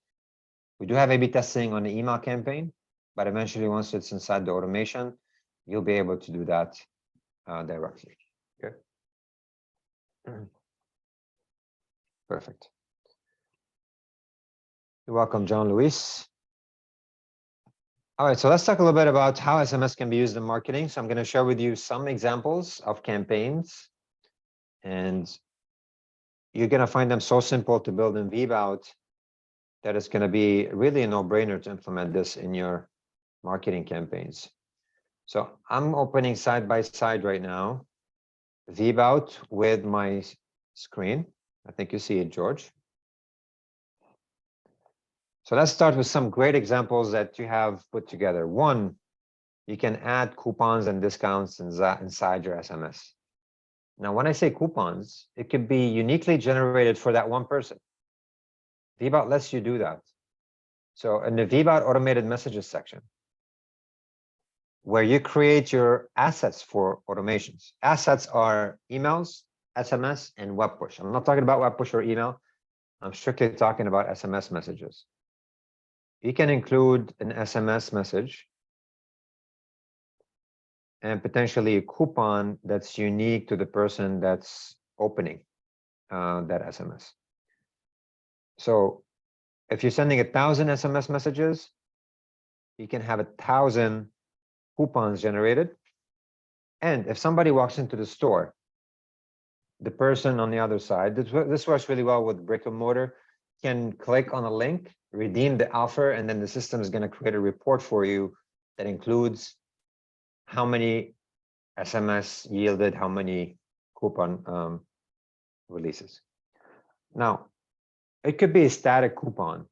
We do have A/B testing on the email campaign, but eventually once it's inside the automation, you'll be able to do that directly. Okay. Perfect. You're welcome, John Luis. All right, so let's talk a little bit about how SMS can be used in marketing. So I'm going to share with you some examples of campaigns, and you're going to find them so simple to build in VBOUT that it's going to be really a no-brainer to implement this in your marketing campaigns. So I'm opening side by side right now, VBOUT with my screen. I think you see it, George. So let's start with some great examples that you have put together. One, you can add coupons and discounts inside your SMS. Now, when I say coupons, it could be uniquely generated for that one person. VBOUT lets you do that. So in the VBOUT automated messages section, where you create your assets for automations. Assets are emails, SMS, and web push. I'm not talking about web push or email. I'm strictly talking about SMS messages. You can include an SMS message and potentially a coupon that's unique to the person that's opening that SMS. So if you're sending 1,000 SMS messages, you can have 1,000 coupons generated. And if somebody walks into the store, the person on the other side, this works really well with brick and mortar, can click on a link, redeem the offer, and then the system is going to create a report for you that includes how many SMS yielded, how many coupon releases. Now, it could be a static coupon.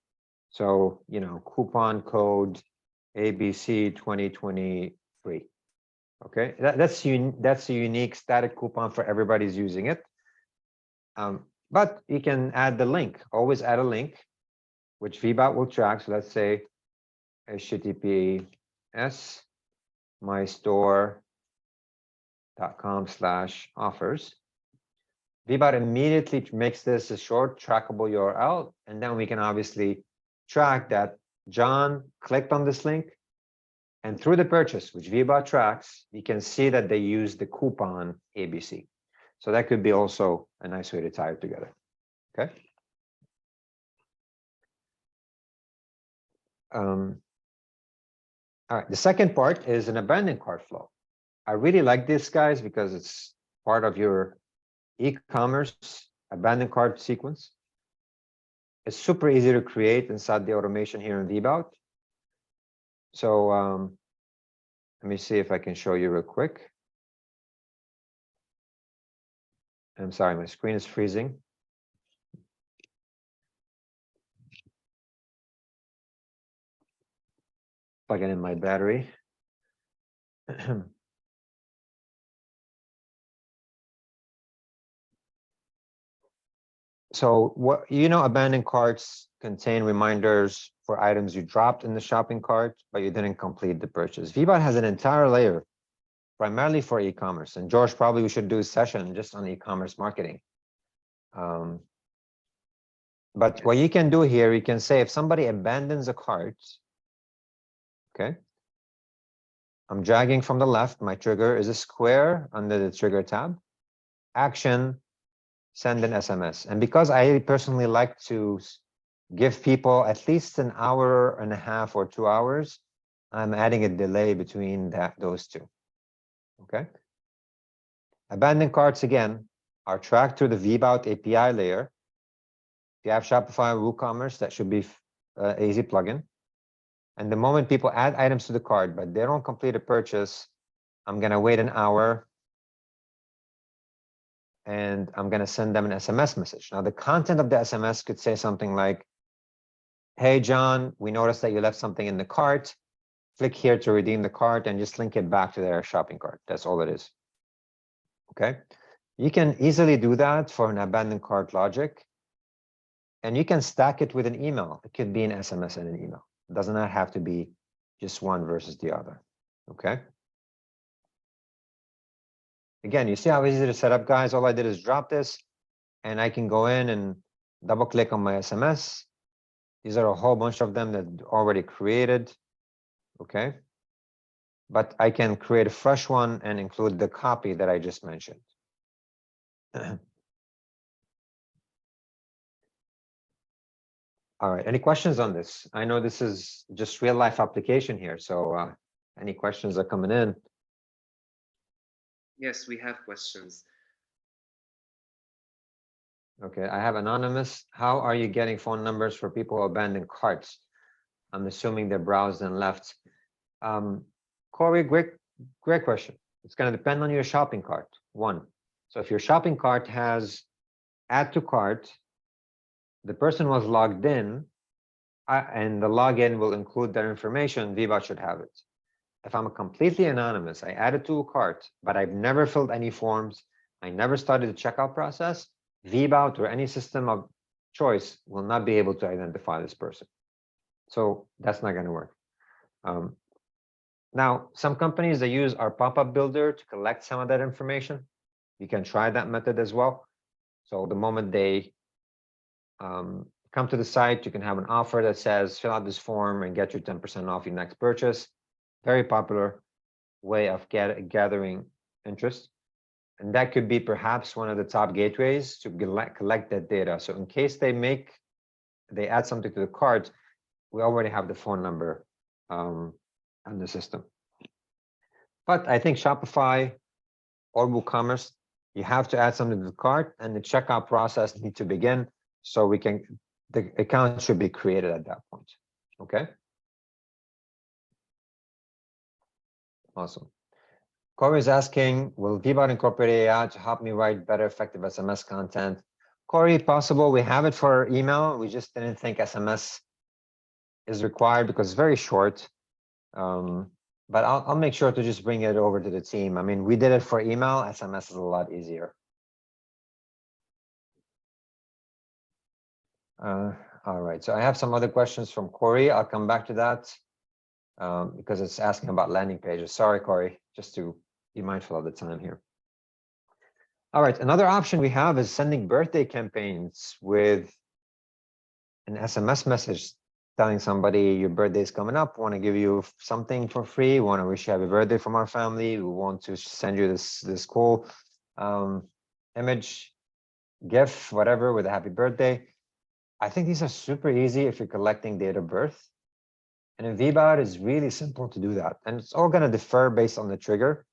So, you know, coupon code ABC 2023. Okay, that's a unique static coupon for everybody's using it. But you can add the link, always add a link, which VBOUT will track. So let's say https mystore.com/offers. VBOUT immediately makes this a short trackable URL, and then we can obviously track that John clicked on this link, and through the purchase, which VBOUT tracks, you can see that they use the coupon ABC. So that could be also a nice way to tie it together. Okay. All right, the second part is an abandoned cart flow. I really like this, guys, because it's part of your e-commerce abandoned cart sequence. It's super easy to create inside the automation here in VBOUT. So let me see if I can show you real quick. I'm sorry, my screen is freezing. Plugging in my battery. So what abandoned carts contain reminders for items you dropped in the shopping cart, but you didn't complete the purchase. VBOUT has an entire layer primarily for e-commerce, and George, probably we should do a session just on e-commerce marketing. But what you can do here, you can say if somebody abandons a cart, okay, I'm dragging from the left, my trigger is a square under the trigger tab, action, send an SMS. And because I personally like to give people at least an hour and a half or 2 hours, I'm adding a delay between those two, okay? Abandoned carts, again, are tracked through the VBOUT API layer If you have Shopify WooCommerce, that should be easy plugin. And the moment people add items to the cart, but they don't complete a purchase, I'm going to wait an hour and I'm going to send them an SMS message. Now, the content of the SMS could say something like, hey, John, we noticed that you left something in the cart. Click here to redeem the cart and just link it back to their shopping cart. That's all it is. Okay. You can easily do that for an abandoned cart logic. And you can stack it with an email. It could be an SMS and an email. It does not have to be just one versus the other. Okay. Again, you see how easy to set up, guys? All I did is drop this, and I can go in and double click on my SMS. These are a whole bunch of them that are already created. Okay. But I can create a fresh one and include the copy that I just mentioned. All right, any questions on this? I know this is just real life application here, so any questions are coming in? Yes, we have questions. Okay, I have anonymous. How are you getting phone numbers for people who abandon carts? I'm assuming they browsed and left. Corey, great question. It's going to depend on your shopping cart. One, so if your shopping cart has add to cart, the person was logged in, and the login will include their information, VBOUT should have it. If I'm completely anonymous, I added to a cart, but I've never filled any forms, I never started the checkout process, VBOUT or any system of choice will not be able to identify this person. So that's not going to work. Now, some companies, they use our pop-up builder to collect some of that information. You can try that method as well. So the moment they come to the site, you can have an offer that says, fill out this form and get your 10% off your next purchase. Very popular way of gathering interest. And that could be perhaps one of the top gateways to collect that data. So in case they add something to the cart, we already have the phone number on the system. But I think Shopify or WooCommerce, you have to add something to the cart and the checkout process needs to begin. So the account should be created at that point. Okay. Awesome. Corey is asking, will VBOUT incorporate AI to help me write better, effective SMS content? Corey, possible. We have it for email. We just didn't think SMS is required because it's very short. But I'll make sure to just bring it over to the team. I mean, we did it for email. SMS is a lot easier. All right, so I have some other questions from Corey. I'll come back to that because it's asking about landing pages. Sorry, Corey, just to be mindful of the time here. All right, another option we have is sending birthday campaigns with an SMS message telling somebody your birthday is coming up, want to give you something for free, want to wish you happy birthday from our family, we want to send you this cool image, GIF, whatever, with a happy birthday. I think these are super easy if you're collecting date of birth. And in VBOUT, it's really simple to do that. And it's all going to differ based on the trigger.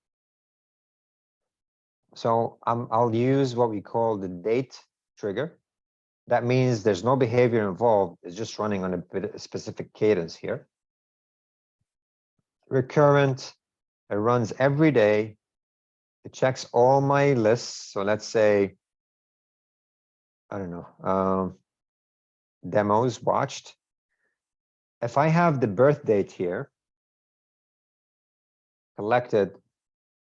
So I'll use what we call the date trigger. That means there's no behavior involved. It's just running on a specific cadence here. Recurrent, it runs every day. It checks all my lists. So let's say, I don't know, demos watched. If I have the birth date here collected,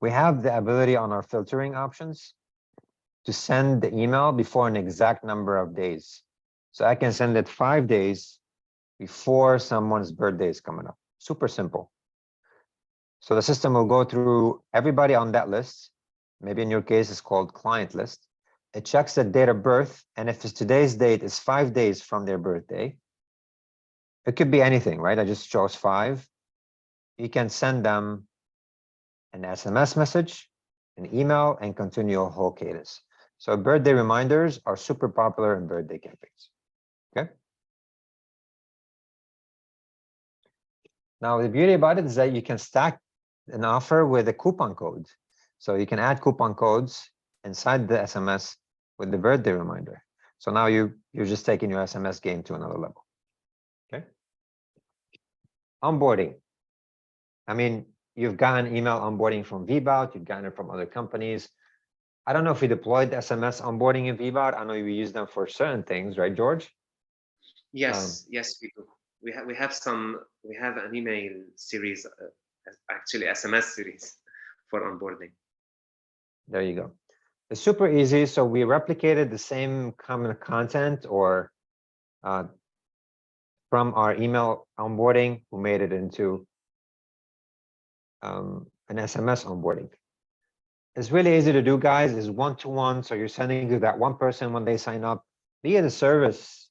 we have the ability on our filtering options to send the email before an exact number of days. So I can send it 5 days before someone's birthday is coming up. Super simple. So the system will go through everybody on that list. Maybe in your case, it's called client list. It checks the date of birth. And if today's date is 5 days from their birthday, it could be anything, right? I just chose 5. You can send them an SMS message, an email, and continue a whole cadence. So birthday reminders are super popular in birthday campaigns. Okay. Now, the beauty about it is that you can stack an offer with a coupon code. So you can add coupon codes inside the SMS with the birthday reminder. So now you're just taking your SMS game to another level. Okay. Onboarding. I mean, you've gotten email onboarding from VBOUT, you've gotten it from other companies. I don't know if we deployed SMS onboarding in VBOUT. I know we use them for certain things, right, George? Yes, yes, we do. We have an email series, actually SMS series for onboarding. There you go. It's super easy. So we replicated the same common content or from our email onboarding, we made it into an SMS onboarding. It's really easy to do, guys. It's one-to-one. So you're sending to that one person when they sign up, be it a service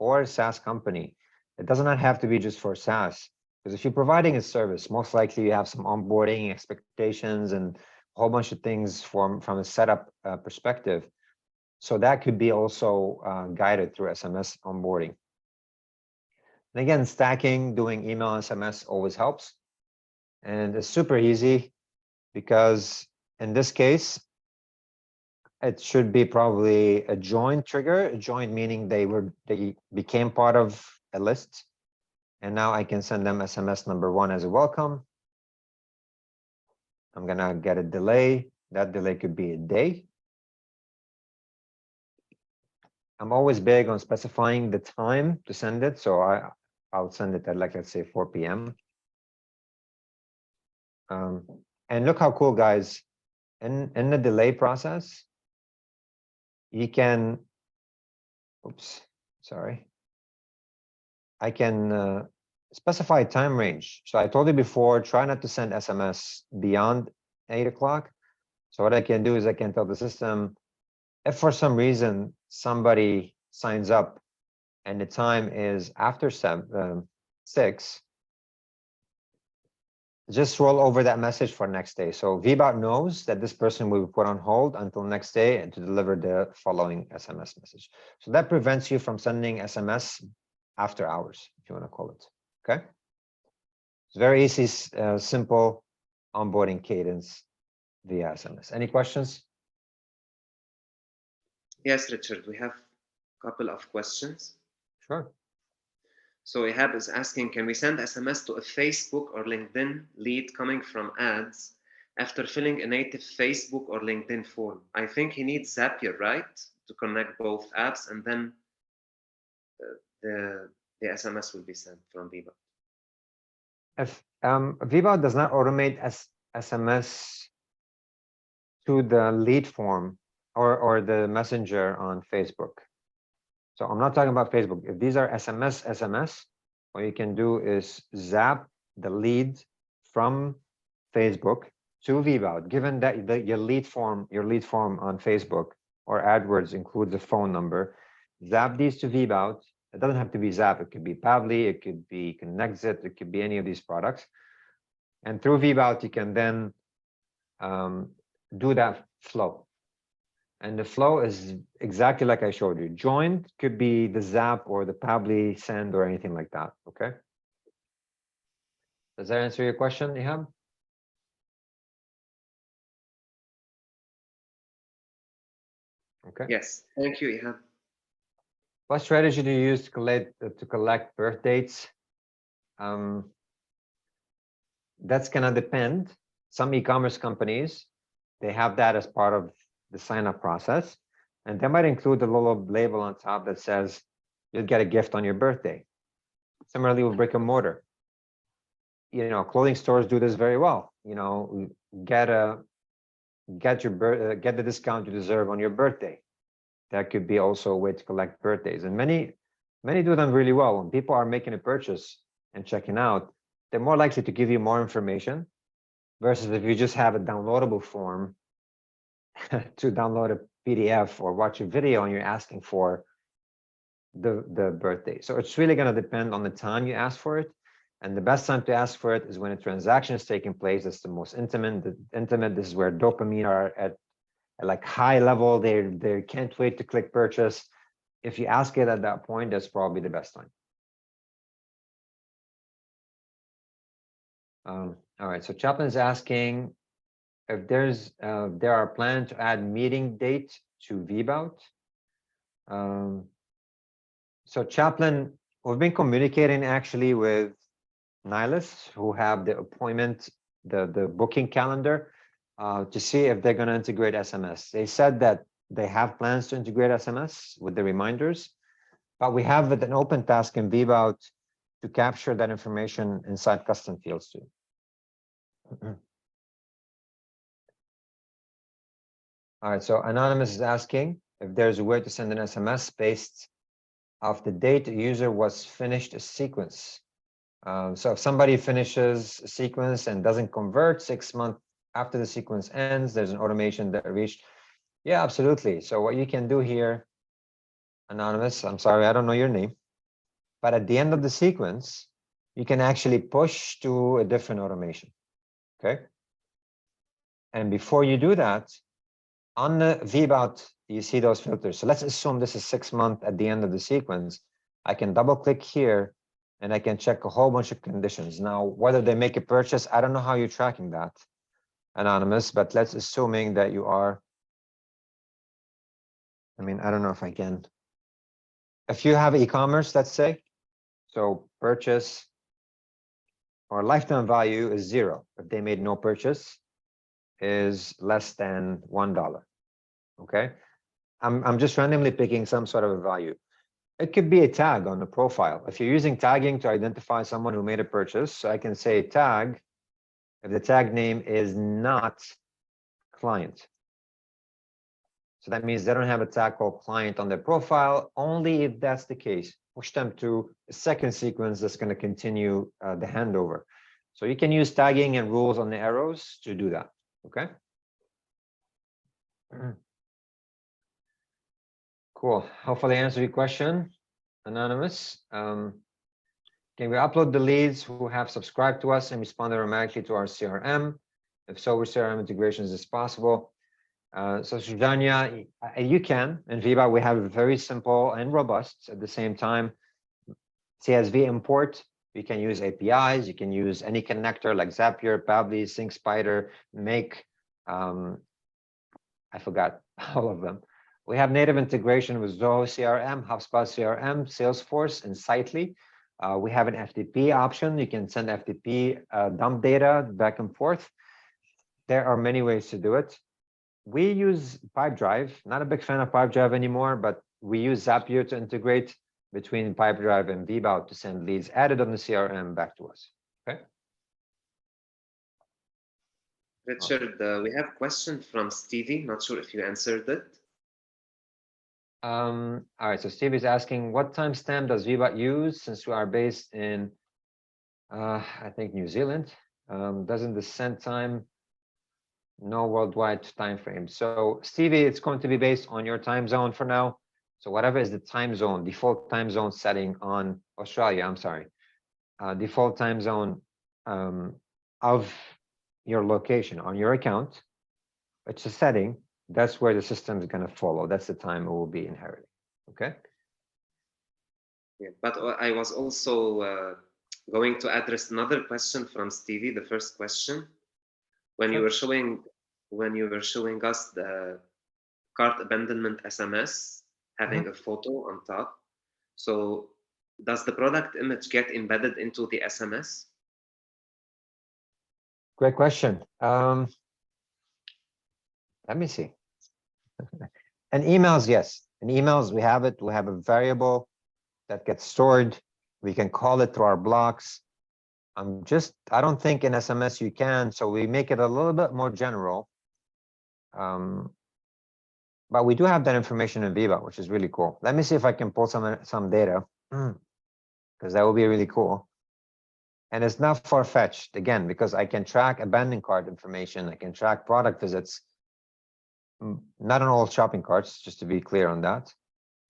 or a SaaS company. It does not have to be just for SaaS. Because if you're providing a service, most likely you have some onboarding expectations and a whole bunch of things from a setup perspective. So that could be also guided through SMS onboarding. And again, stacking, doing email SMS always helps. And it's super easy because in this case, it should be probably a join trigger. A join meaning they became part of a list. And now I can send them SMS number 1 as a welcome. I'm gonna get a delay. That delay could be a day. I'm always big on specifying the time to send it. So I'll send it at, like, let's say 4 p.m. And look how cool, guys. In the delay process, you can, oops, sorry. I can specify time range. So I told you before, try not to send SMS beyond 8 o'clock. So what I can do is I can tell the system, if for some reason somebody signs up and the time is after 6, just roll over that message for next day. So VBOUT knows that this person will be put on hold until next day and to deliver the following SMS message. So that prevents you from sending SMS after hours, if you want to call it. Okay. It's very easy, simple onboarding cadence via SMS. Any questions? Yes, Richard, we have a couple of questions. Sure. So Ihab is asking, can we send SMS to a Facebook or LinkedIn lead coming from ads after filling a native Facebook or LinkedIn form? I think he needs Zapier, right? To connect both apps, and then the SMS will be sent from VBOUT. If VBOUT does not automate SMS to the lead form or the messenger on Facebook. So I'm not talking about Facebook. If these are SMS, what you can do is zap the lead from Facebook to VBOUT. Given that your lead form on Facebook or AdWords includes a phone number, zap these to VBOUT. It doesn't have to be Zap. It could be Pabbly. It could be Connexit. It could be any of these products. And through VBOUT, you can then do that flow. And the flow is exactly like I showed you. Joined could be the Zap or the Pabbly send or anything like that. Okay. Does that answer your question, Ihab? Okay. Yes. Thank you, Ihab. What strategy do you use to collect birth dates? That's gonna depend. Some e-commerce companies, they have that as part of the sign-up process, and they might include a little label on top that says you'll get a gift on your birthday. Similarly with brick and mortar, you know, clothing stores do this very well. You know, get the discount you deserve on your birthday. That could be also a way to collect birthdays, and many do them really well. When people are making a purchase and checking out, they're more likely to give you more information versus if you just have a downloadable form to download a PDF or watch a video and you're asking for the birthday. So it's really going to depend on the time you ask for it. And the best time to ask for it is when a transaction is taking place. It's the most intimate. This is where dopamine are at like high level. They can't wait to click purchase. If you ask it at that point, that's probably the best time. All right, so Chaplin is asking if there are plans to add meeting date to VBOUT. So Chaplain, we've been communicating actually with Nihilus, who have the appointment, the booking calendar, to see if they're going to integrate SMS. They said that they have plans to integrate SMS with the reminders, but we have an open task in VBOUT to capture that information inside custom fields too. All right, so Anonymous is asking if there's a way to send an SMS based off the date the user was finished a sequence. So if somebody finishes a sequence and doesn't convert 6 months after the sequence ends, there's an automation that reached. Yeah, absolutely. So what you can do here, Anonymous, I'm sorry, I don't know your name, but at the end of the sequence, you can actually push to a different automation, okay? And before you do that, on the VBOUT, you see those filters. So let's assume this is 6 months at the end of the sequence. I can double click here and I can check a whole bunch of conditions. Now, whether they make a purchase, I don't know how you're tracking that, Anonymous, but let's assuming that you are. I mean, I don't know if I can. If you have e-commerce, let's say, so purchase or lifetime value is 0. If they made no purchase, is less than $1. Okay, I'm just randomly picking some sort of a value. It could be a tag on the profile. If you're using tagging to identify someone who made a purchase, so I can say tag if the tag name is not client. So that means they don't have a tag called client on their profile. Only if that's the case, push them to a second sequence that's going to continue the handover. So you can use tagging and rules on the arrows to do that. Okay. Cool. Hopefully I answered your question, Anonymous. Can we upload the leads who have subscribed to us and responded automatically to our CRM? If so, which CRM integrations is possible? So Sujanya, you can. In VBOUT, we have very simple and robust at the same time. CSV import, you can use APIs, you can use any connector like Zapier, Pabbly, SyncSpider, Make, I forgot all of them. We have native integration with Zoho CRM, HubSpot CRM, Salesforce, and Sitely. We have an FTP option. You can send FTP dump data back and forth. There are many ways to do it. We use Pipedrive. Not a big fan of Pipedrive anymore, but we use Zapier to integrate between Pipedrive and VBOUT to send leads added on the CRM back to us. Okay. Richard, we have a question from Stevie. Not sure if you answered it. All right, so Steve is asking, what timestamp does VBOUT use since we are based in, I think, New Zealand? Doesn't the send time no worldwide time frame? So Stevie, it's going to be based on your time zone for now. So whatever is the time zone, default time zone setting on Australia, I'm sorry, default time zone of your location on your account, it's a setting. That's where the system is going to follow. That's the time it will be inherited. Okay. Yeah, but I was also going to address another question from Stevie. The first question, when you were showing us the cart abandonment SMS having a photo on top. So does the product image get embedded into the SMS? Great question. Let me see. And emails, yes. In emails, we have it. We have a variable that gets stored. We can call it through our blocks. I don't think in SMS you can, so we make it a little bit more general. But we do have that information in VBOUT, which is really cool. Let me see if I can pull some data, because that would be really cool. And it's not far-fetched, again, because I can track abandoned cart information. I can track product visits. Not on all shopping carts, just to be clear on that.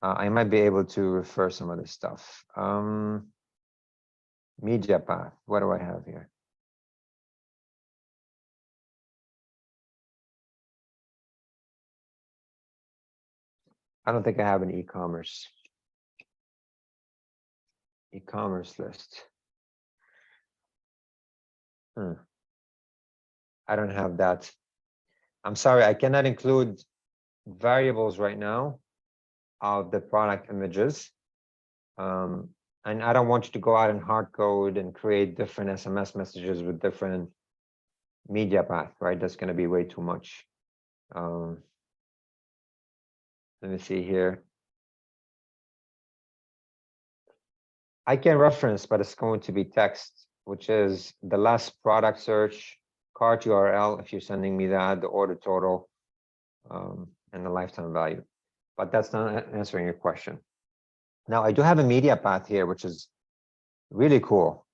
I might be able to refer some of this stuff. Media path, what do I have here? I don't think I have an e-commerce list. I don't have that. I'm sorry, I cannot include variables right now. of the product images. And I don't want you to go out and hard code and create different SMS messages with different media path, right? That's going to be way too much. Let me see here. I can reference, but it's going to be text, which is the last product search, cart URL, if you're sending me that, the order total, and the lifetime value. But that's not answering your question. Now, I do have a media path here, which is really cool.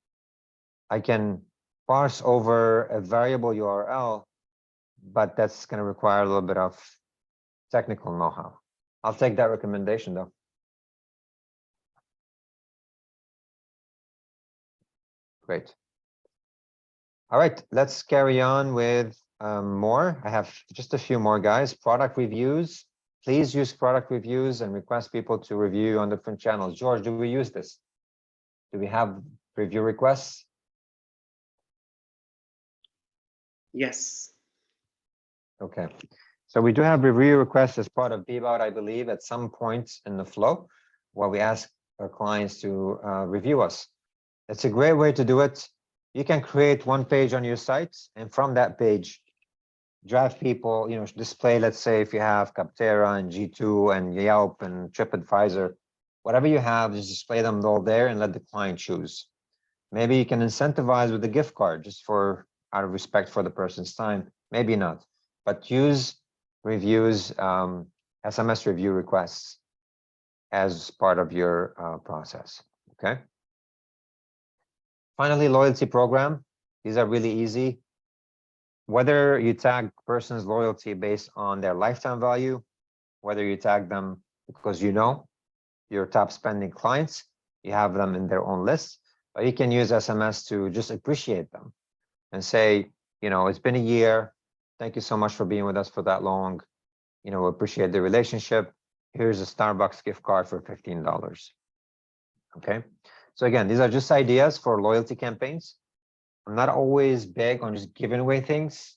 I can parse over a variable URL, but that's going to require a little bit of technical know-how. I'll take that recommendation, though. Great. All right, let's carry on with more. I have just a few more, guys. Product reviews. Please use product reviews and request people to review on different channels. George, do we use this? Do we have review requests? Yes. Okay. So we do have review requests as part of VBOUT, I believe, at some point in the flow, where we ask our clients to review us. It's a great way to do it. You can create one page on your site, and from that page, drive people, display, let's say, if you have Capterra and G2 and Yelp and TripAdvisor, whatever you have, just display them all there and let the client choose. Maybe you can incentivize with a gift card just for out of respect for the person's time. Maybe not, but use reviews, SMS review requests as part of your process. Okay. Finally, loyalty program. These are really easy. Whether you tag person's loyalty based on their lifetime value, whether you tag them because your top spending clients, you have them in their own list, or you can use SMS to just appreciate them and say, it's been a year. Thank you so much for being with us for that long. Appreciate the relationship. Here's a Starbucks gift card for $15. Okay. So again, these are just ideas for loyalty campaigns. I'm not always big on just giving away things,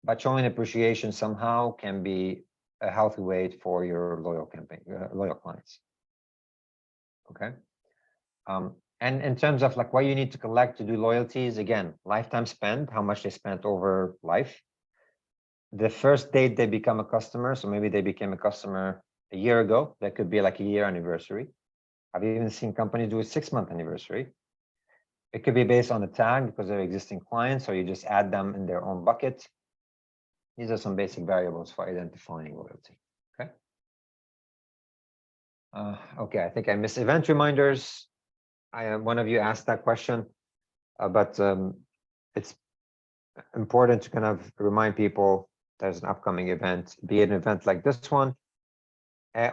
but showing appreciation somehow can be a healthy way for your loyal clients. Okay. And in terms of like what you need to collect to do loyalties, again, lifetime spend, how much they spent over life. The first date they become a customer, so maybe they became a customer a year ago, that could be like a year anniversary. I've even seen companies do a 6-month anniversary. It could be based on the tag because they're existing clients, or you just add them in their own bucket. These are some basic variables for identifying loyalty. Okay. Okay, I think I missed event reminders. One of you asked that question, but it's important to kind of remind people there's an upcoming event, be it an event like this one,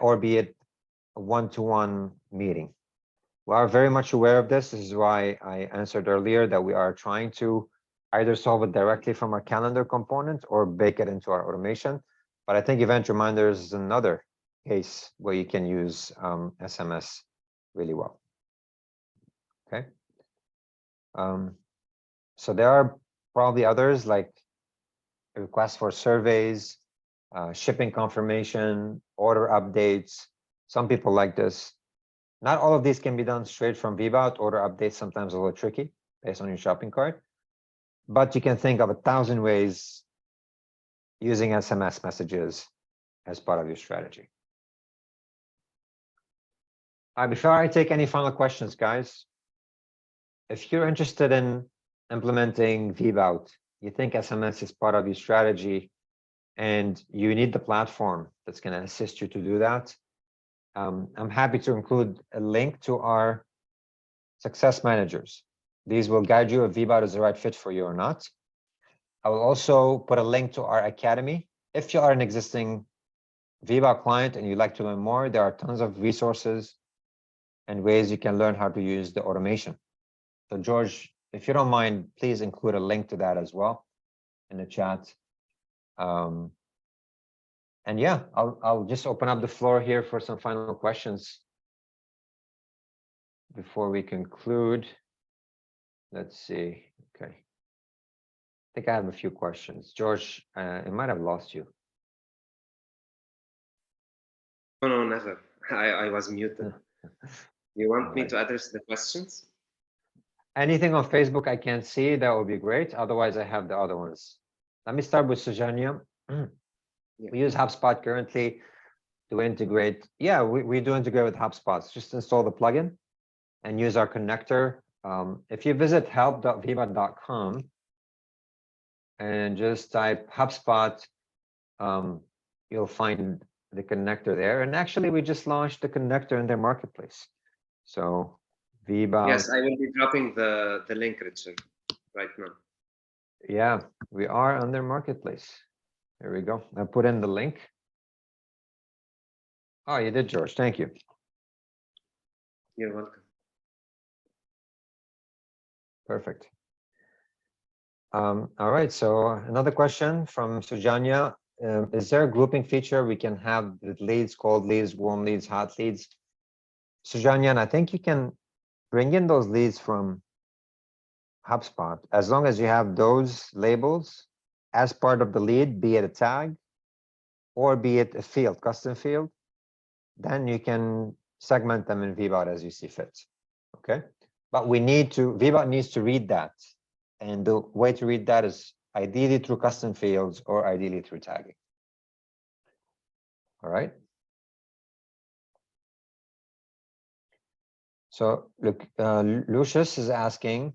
or be it a one-to-one meeting. We are very much aware of this. This is why I answered earlier that we are trying to either solve it directly from our calendar component or bake it into our automation. But I think event reminders is another case where you can use SMS really well. Okay. So there are probably others like requests for surveys, shipping confirmation, order updates. Some people like this. Not all of these can be done straight from VBOUT. Order updates sometimes a little tricky based on your shopping cart, but you can think of 1,000 ways using SMS messages as part of your strategy. Before I take any final questions, guys, if you're interested in implementing VBOUT, you think SMS is part of your strategy, and you need the platform that's going to assist you to do that, I'm happy to include a link to our success managers. These will guide you if VBOUT is the right fit for you or not. I will also put a link to our academy. If you are an existing VBOUT client and you'd like to learn more, there are tons of resources and ways you can learn how to use the automation. So George, if you don't mind, please include a link to that as well in the chat. And yeah, I'll just open up the floor here for some final questions before we conclude. Let's see. Okay. I think I have a few questions. George, I might have lost you. No, never. I was muted. You want me Alright. to address the questions? Anything on Facebook I can't see, that would be great. Otherwise, I have the other ones. Let me start with Sujanya. We use HubSpot currently to integrate. Yeah, we do integrate with HubSpot. Just install the plugin and use our connector. If you visit help.vbout.com and just type HubSpot, you'll find the connector there. And actually, we just launched the connector in their marketplace. So VBOUT. Yes, I will be dropping the link, Richard, right now. Yeah, we are on their marketplace. There we go. I put in the link. Oh, you did, George. Thank you. You're welcome. Perfect. All right. So another question from Sujanya. Is there a grouping feature we can have with leads, cold leads, warm leads, hot leads? Sujanya, and I think you can bring in those leads from HubSpot as long as you have those labels as part of the lead, be it a tag or be it a field, custom field, then you can segment them in VBOUT as you see fit. Okay. But VBOUT needs to read that. And the way to read that is ideally through custom fields or ideally through tagging. All right. So look, Lucius is asking,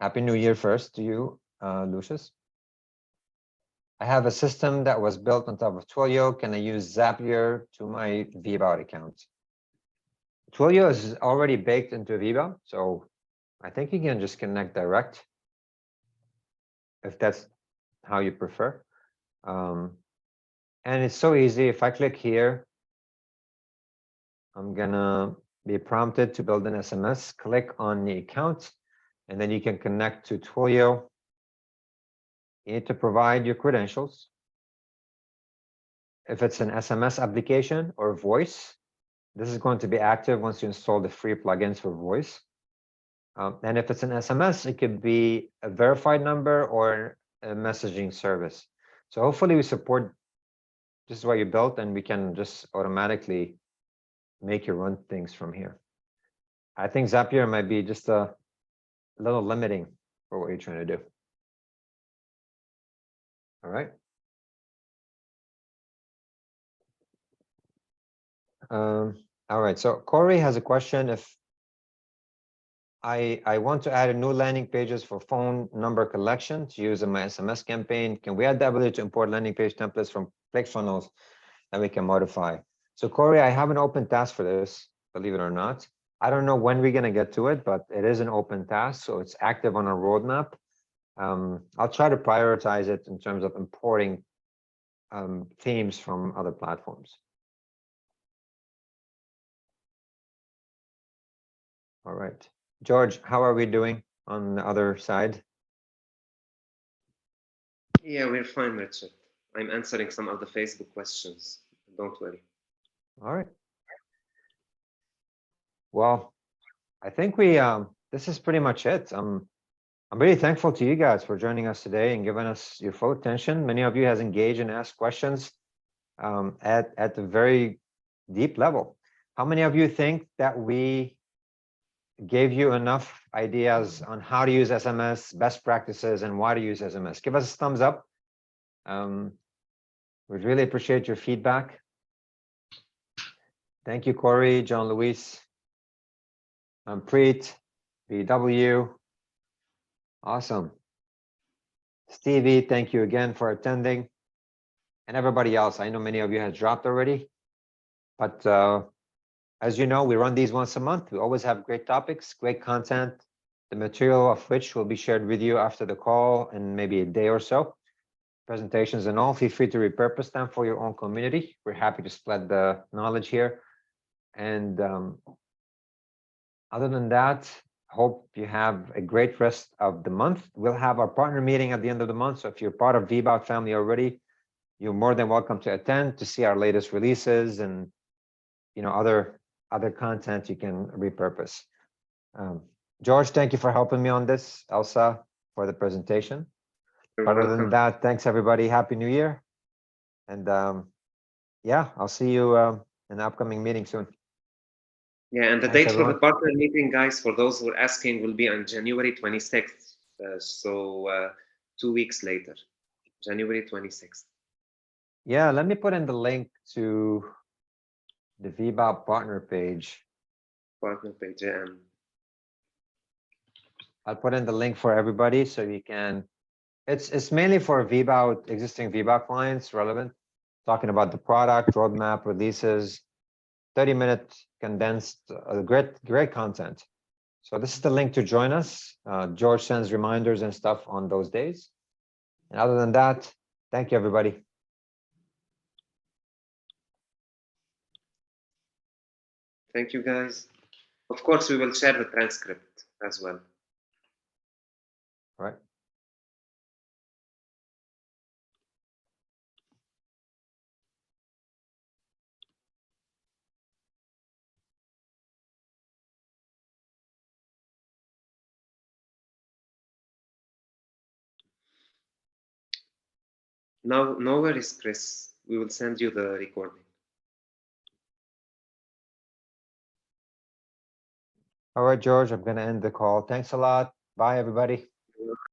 Happy New Year first to you, Lucius. I have a system that was built on top of Twilio. Can I use Zapier to my VBOUT account? Twilio is already baked into VBOUT, so I think you can just connect direct if that's how you prefer. And it's so easy. If I click here, I'm gonna be prompted to build an SMS. Click on the account, and then you can connect to Twilio. You need to provide your credentials. If it's an SMS application or voice, this is going to be active once you install the free plugins for voice. And if it's an SMS, it could be a verified number or a messaging service. So hopefully we support, this is what you built, and we can just automatically make you run things from here. I think Zapier might be just a little limiting for what you're trying to do. All right. All right, so Corey has a question. If I want to add a new landing pages for phone number collection to use in my SMS campaign, can we add the ability to import landing page templates from ClickFunnels that we can modify? So Corey, I have an open task for this, believe it or not. I don't know when we're gonna get to it, but it is an open task, so it's active on our roadmap. I'll try to prioritize it in terms of importing themes from other platforms. All right. George, how are we doing on the other side? Yeah, we're fine, Richard. I'm answering some of the Facebook questions. Don't worry. All right. Well, I think we this is pretty much it. I'm really thankful to you guys for joining us today and giving us your full attention. Many of you has engaged and asked questions at a very deep level. How many of you think that we gave you enough ideas on how to use SMS, best practices, and why to use SMS? Give us a thumbs up. We'd really appreciate your feedback. Thank you, Corey, John Luis, Preet, VW. Awesome. Stevie, thank you again for attending. And everybody else, I know many of you have dropped already, but as you know, we run these once a month. We always have great topics, great content, the material of which will be shared with you after the call in maybe a day or so. Presentations and all, feel free to repurpose them for your own community. We're happy to spread the knowledge here. And other than that, hope you have a great rest of the month. We'll have our partner meeting at the end of the month. So if you're part of VBOUT family already, you're more than welcome to attend to see our latest releases and other content you can repurpose. George, thank you for helping me on this. Elsa for the presentation. Other than that, thanks everybody. Happy New Year. And yeah, I'll see you in the upcoming meeting soon. Yeah, and the Thanks, date for the everyone. partner meeting, guys, for those who are asking, will be on January 26th. 2 weeks later, January 26th. Yeah, let me put in the link to the VBOUT partner page. Partner page. I'll put in the link for everybody so you can. It's mainly for VBOUT, existing VBOUT clients relevant, talking about the product, roadmap, releases, 30-minute condensed, great content. So this is the link to join us. George sends reminders and stuff on those days. And other than that, thank you, everybody. Thank you, guys. Of course, we will share the transcript as well. All right. No worries, Chris. We will send you the recording. All right, George, I'm going to end the call. Thanks a lot. Bye, everybody.